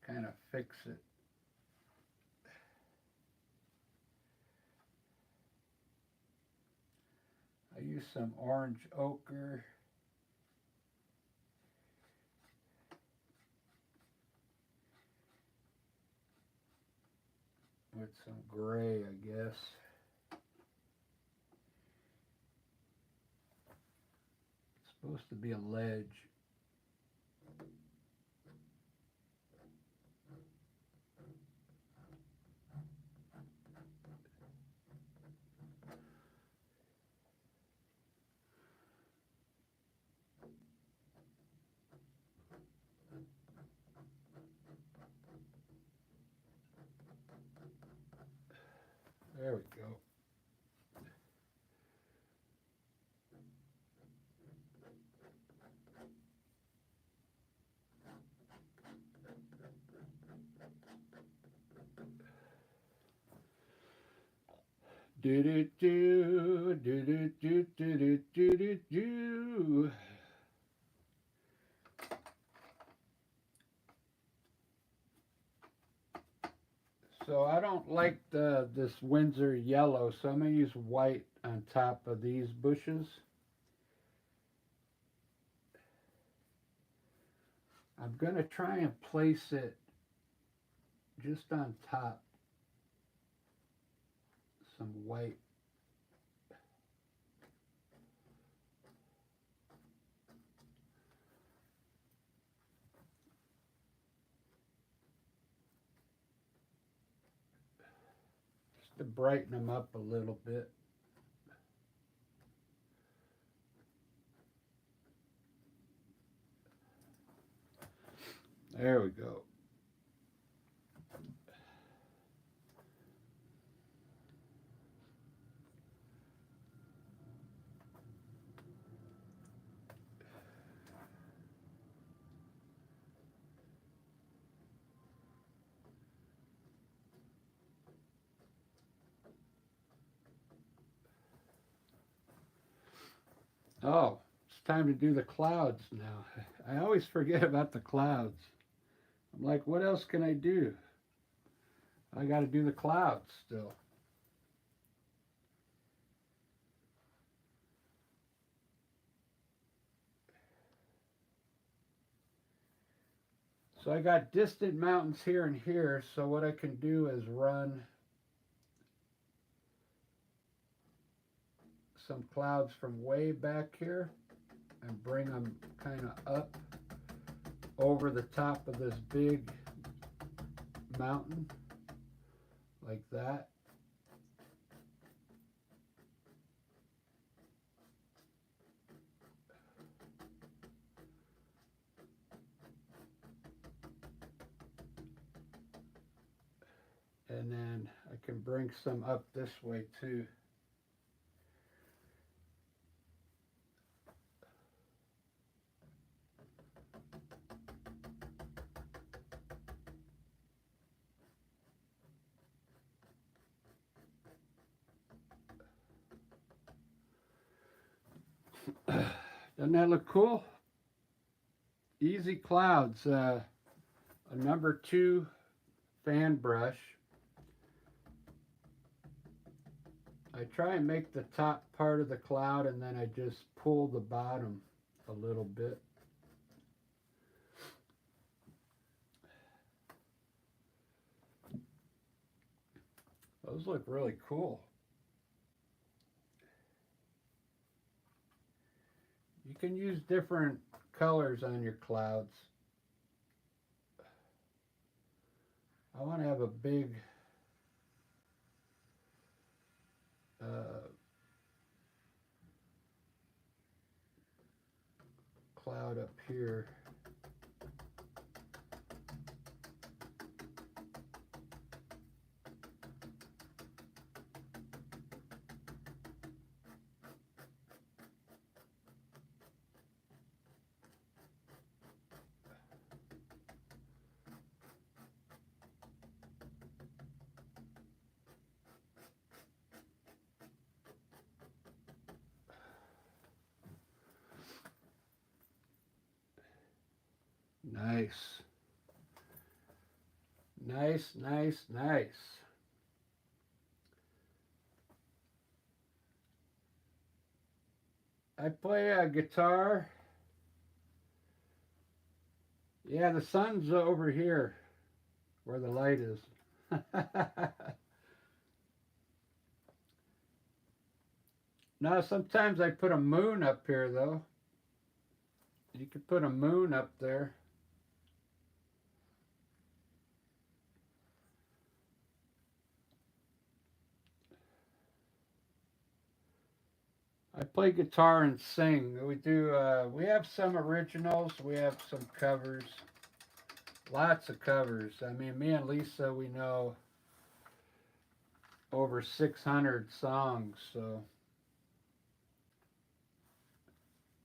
kind of fix it. I use some orange ochre. With some gray, I guess. It's supposed to be a ledge. There we go. Do do do do do do do do do do. So I don't like this Winsor yellow, so I'm going to use white on top of these bushes. I'm going to try and place it just on top. Some white. Just to brighten them up a little bit. There we go. Oh, it's time to do the clouds now. I always forget about the clouds. I'm like, what else can I do? I got to do the clouds still. So I got distant mountains here and here. So what I can do is run some clouds from way back here and bring them kind of up over the top of this big mountain like that. And then I can bring some up this way too. Doesn't that look cool? Easy clouds. A number 2 fan brush. I try and make the top part of the cloud and then I just pull the bottom a little bit. Those look really cool. You can use different colors on your clouds. I want to have a big cloud up here. Nice. Nice, nice, nice. I play a guitar. Yeah, the sun's over here where the light is. Now, sometimes I put a moon up here, though. You could put a moon up there. I play guitar and sing. We do. We have some originals. We have some covers. Lots of covers. I mean, me and Lisa, we know over 600 songs. So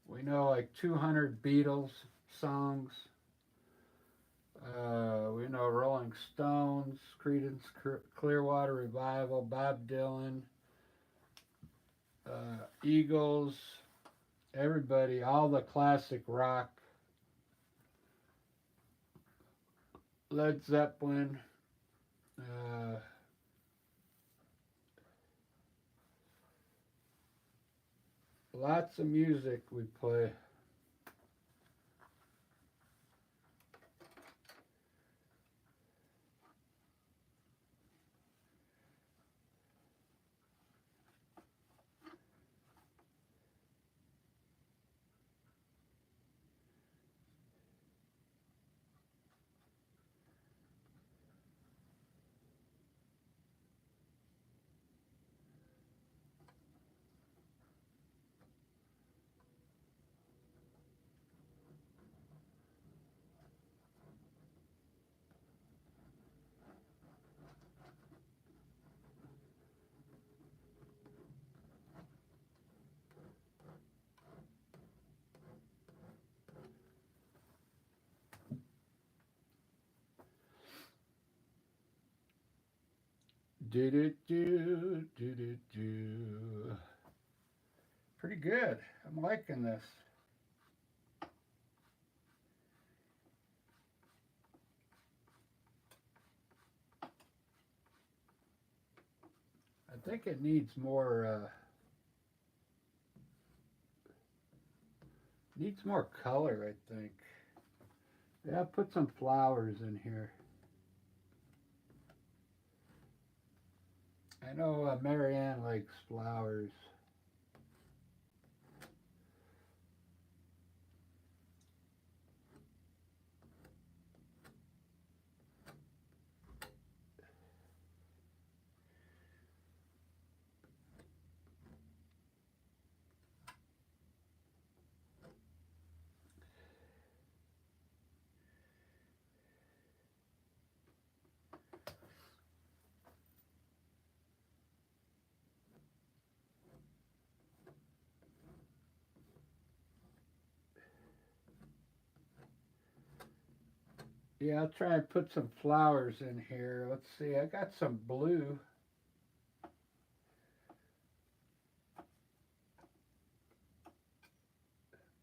we know like 200 Beatles songs. We know Rolling Stones, Creedence Clearwater Revival, Bob Dylan, Eagles, everybody, all the classic rock, Led Zeppelin, uh, lots of music we play. Do do do do do do. pretty good. I'm liking this. I think it needs more color, I think. Yeah, I'll put some flowers in here. I know Marianne likes flowers. Yeah, I'll try and put some flowers in here. Let's see, I got some blue.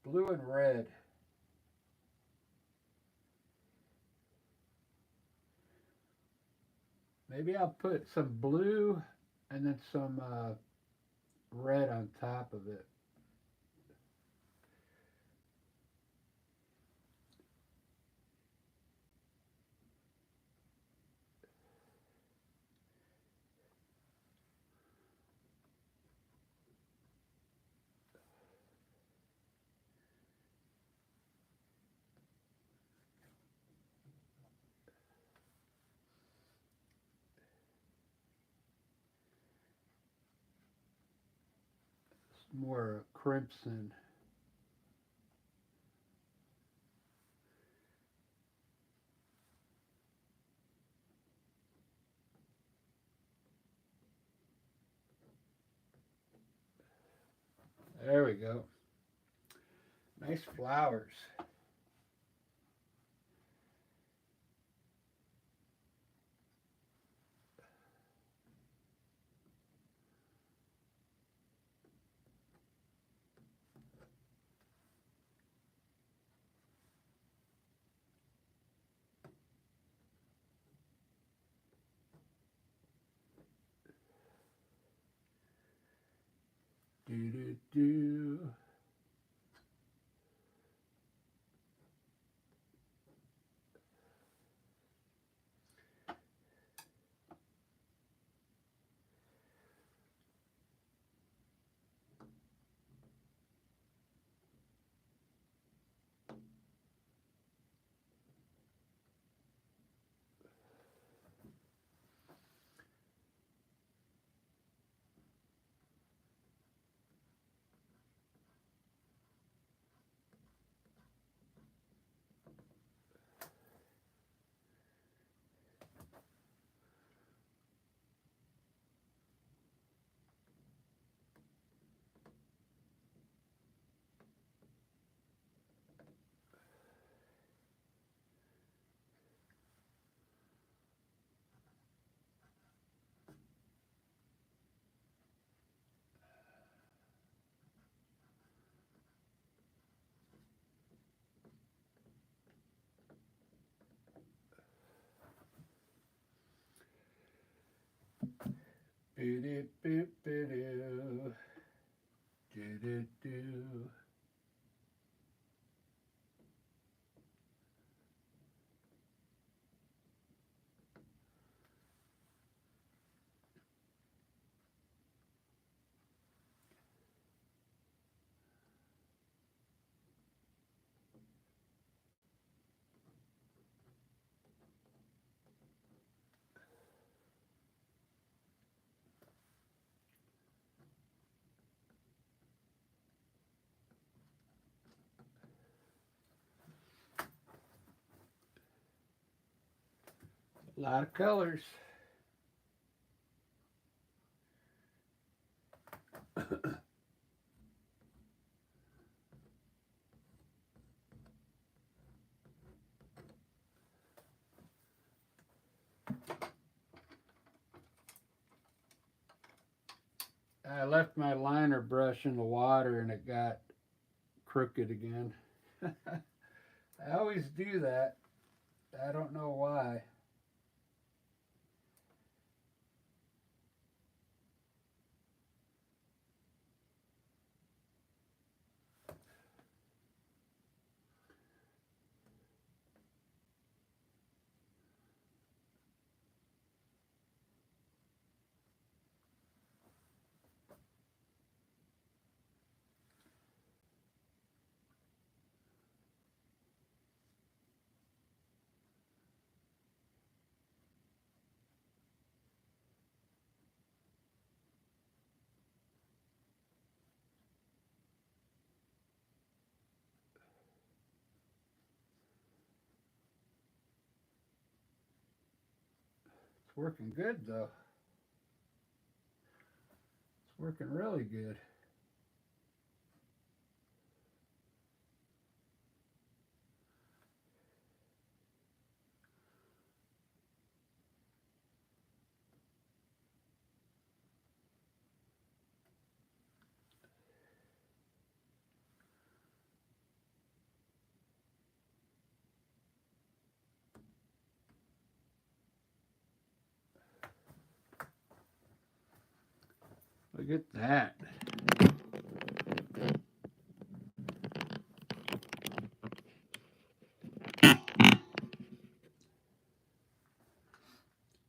Blue and red. Maybe I'll put some blue and then some red on top of it. Some more crimson. There we go. Nice flowers. Do do do. Do do do do do. Do do do. A lot of colors. I left my liner brush in the water and it got crooked again. I always do that. I don't know why. It's working good though. It's working really good. Look at that.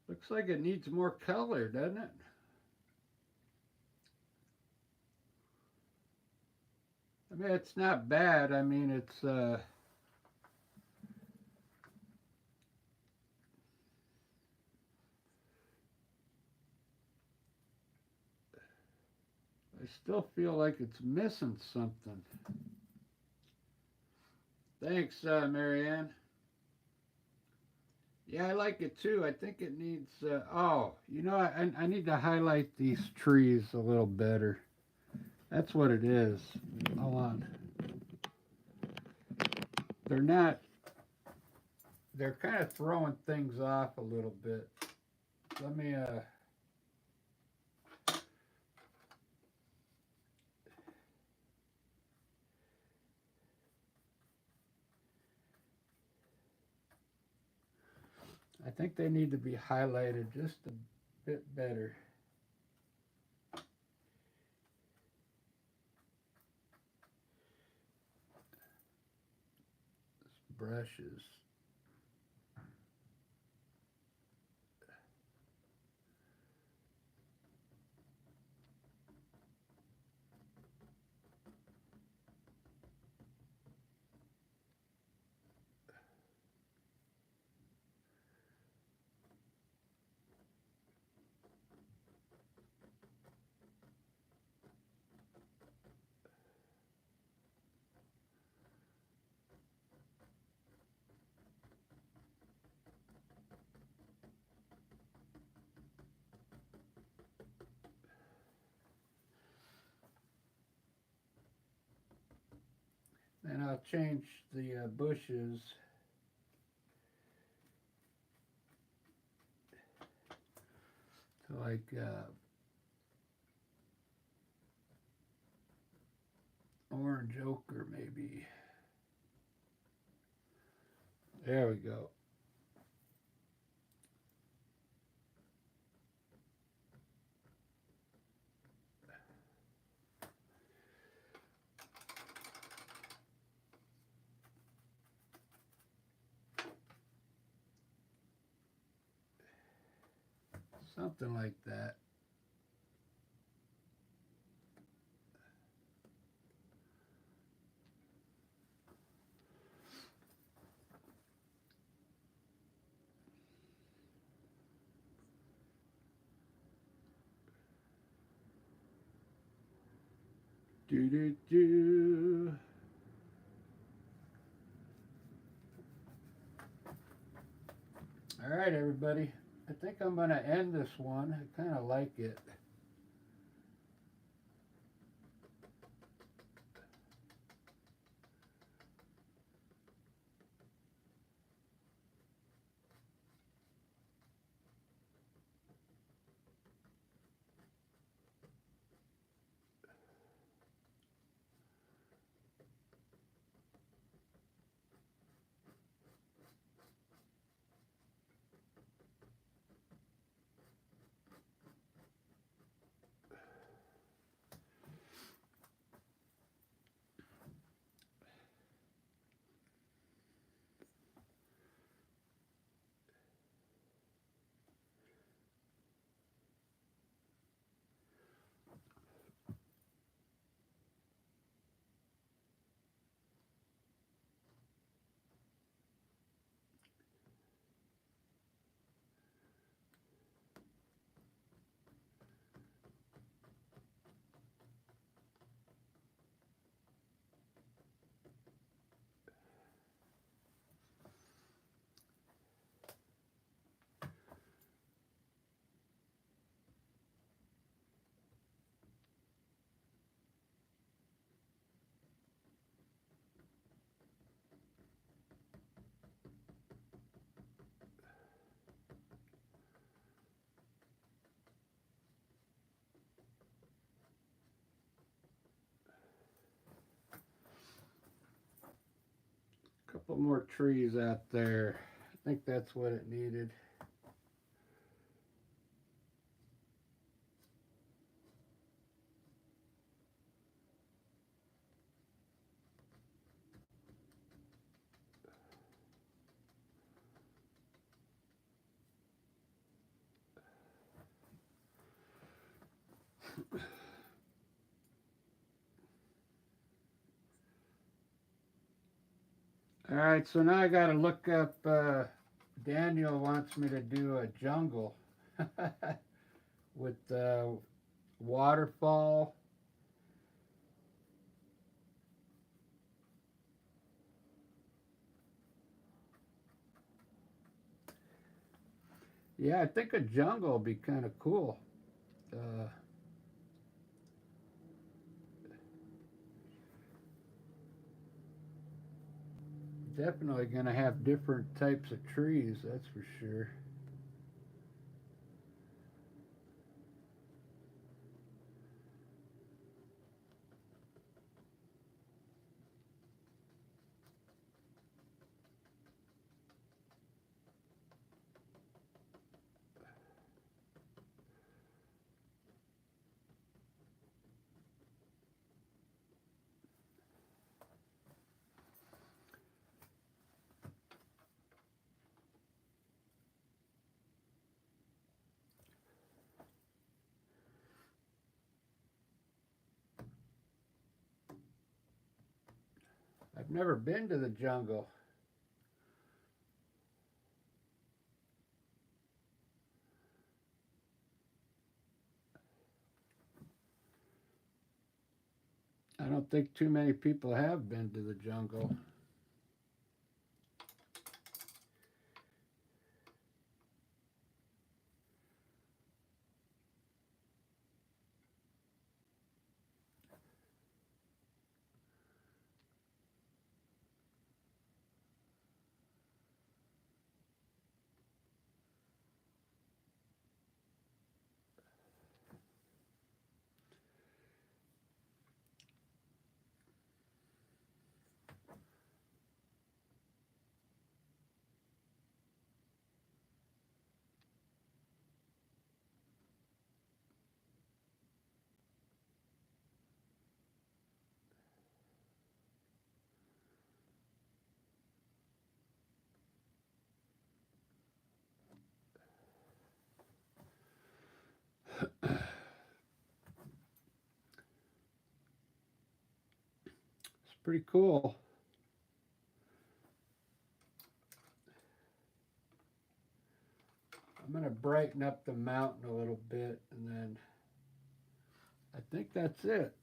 Looks like it needs more color, doesn't it? I mean, it's not bad. I mean, I still feel like it's missing something. Thanks, Marianne. Yeah, I like it too. I think it needs. Oh, I need to highlight these trees a little better. That's what it is. Hold on. They're not. They're kind of throwing things off a little bit. Let me. I think they need to be highlighted just a bit better. This brushes. And I'll change the bushes to like orange ochre maybe. There we go. Something like that. Do do do. All right, everybody. I think I'm going to end this one. I kind of like it. couple more trees out there. I think that's what it needed. All right, so now I got to look up. Daniel wants me to do a jungle with waterfall. Yeah, I think a jungle would be kind of cool. Uh, Definitely going to have different types of trees, that's for sure. I've never been to the jungle. I don't think too many people have been to the jungle. It's pretty cool. I'm going to brighten up the mountain a little bit, and then I think that's it.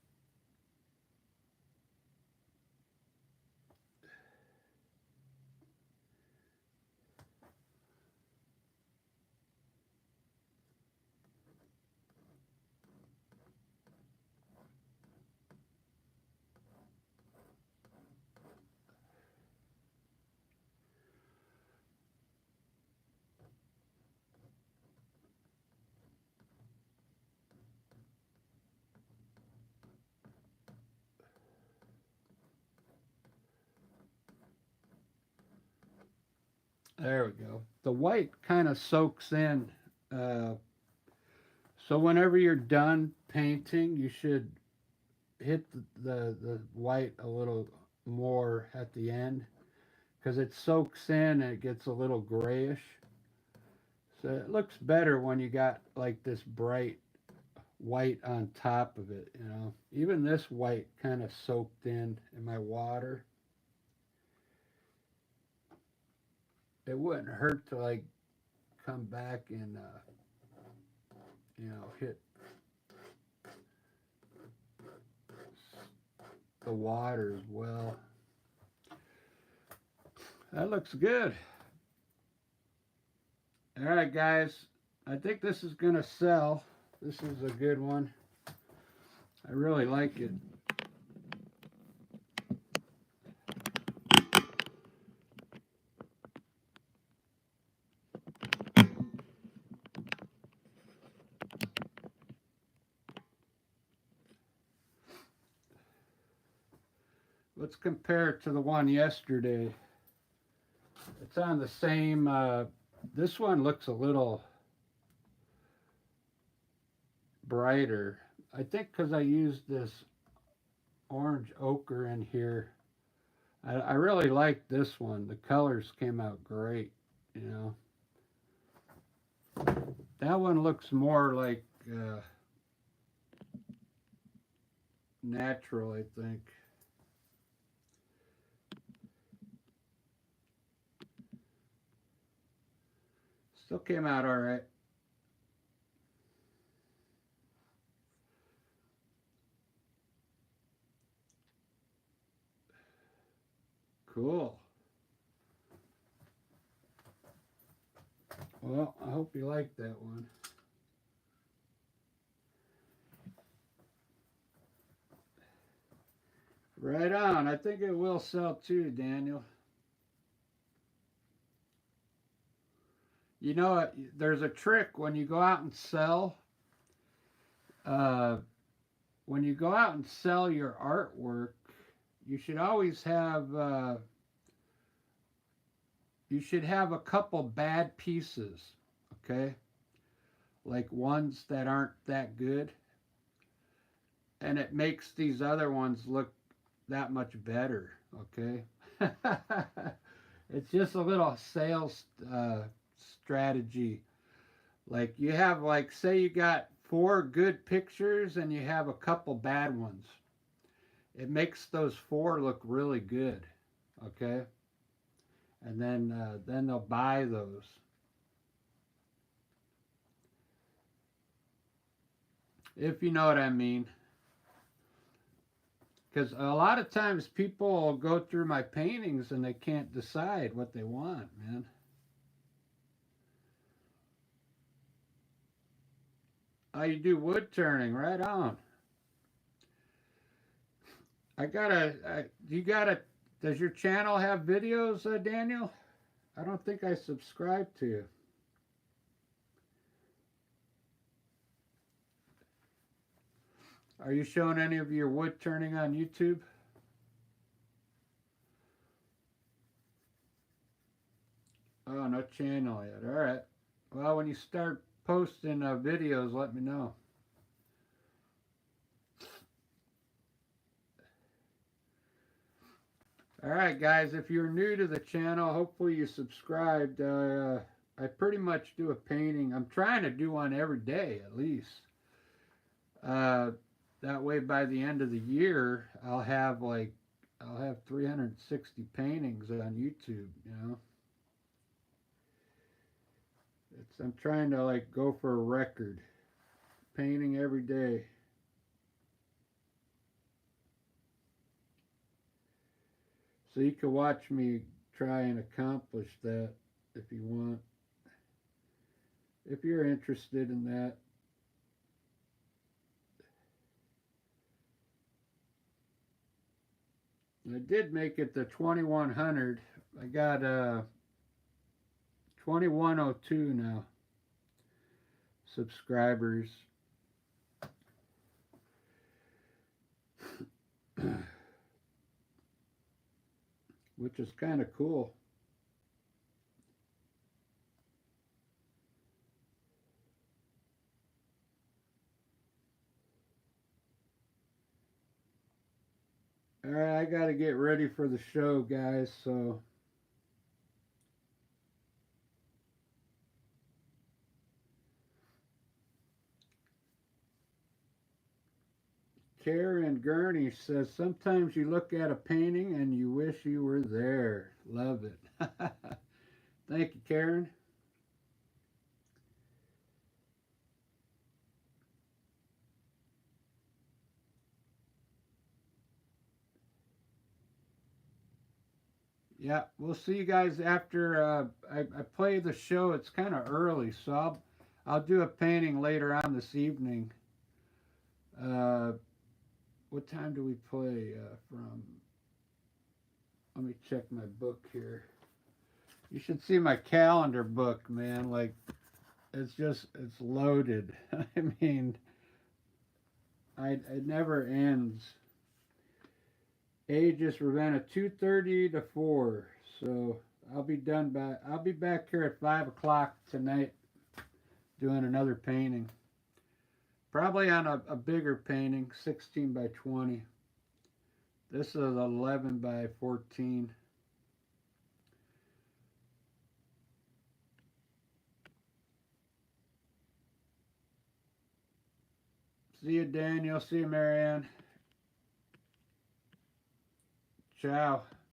There we go. The white kind of soaks in. Uh, so whenever you're done painting, you should hit the white a little more at the end because it soaks in and it gets a little grayish. So it looks better when you got like this bright white on top of it, you know. Even this white kind of soaked in my water. It wouldn't hurt to like come back and hit the water as well. That looks good. All right, guys. I think this is going to sell. This is a good one. I really like it. Let's compare it to the one yesterday. It's on the same, this one looks a little brighter. I think because I used this orange ochre in here. I really like this one. The colors came out great, you know. That one looks more like natural, I think. Still came out all right. Cool. Well, I hope you like that one. Right on. I think it will sell too, Daniel. You know, there's a trick when you go out and sell. Uh, when you go out and sell your artwork, you should always have you should have a couple bad pieces, okay? Like ones that aren't that good, and it makes these other ones look that much better, okay? It's just a little sales strategy. Like you have, like, say you got 4 good pictures and you have a couple bad ones. It makes those 4 look really good, okay? And then they'll buy those. If you know what I mean. Because a lot of times people go through my paintings and they can't decide what they want, man. Oh, you do wood turning, right on. You gotta, does your channel have videos, Daniel? I don't think I subscribed to you. Are you showing any of your wood turning on YouTube? Oh, no channel yet. All right. Well, when you start posting videos, let me know. All right, guys, if you're new to the channel, hopefully you subscribed. I pretty much do a painting. I'm trying to do one every day at least. That way by the end of the year, I'll have 360 paintings on YouTube, you know. I'm trying to like go for a record. Painting every day. So you can watch me try and accomplish that if you want. If you're interested in that. I did make it to 2100. I got 2102 now subscribers. Which is kind of cool. All right, I got to get ready for the show, guys, so Karen Gurney says, sometimes you look at a painting and you wish you were there. Love it. Thank you, Karen. Yeah, we'll see you guys after I play the show. It's kind of early, so I'll do a painting later on this evening. What time do we play from? Let me check my book here. You should see my calendar book, man. Like, it's loaded. I mean, it never ends. Aegis Ravenna, 2:30 to 4. So I'll be done by. I'll be back here at 5 o'clock tonight doing another painting. Probably on a bigger painting, 16 by 20. This is 11 by 14. See you, Daniel. See you, Marianne. Ciao.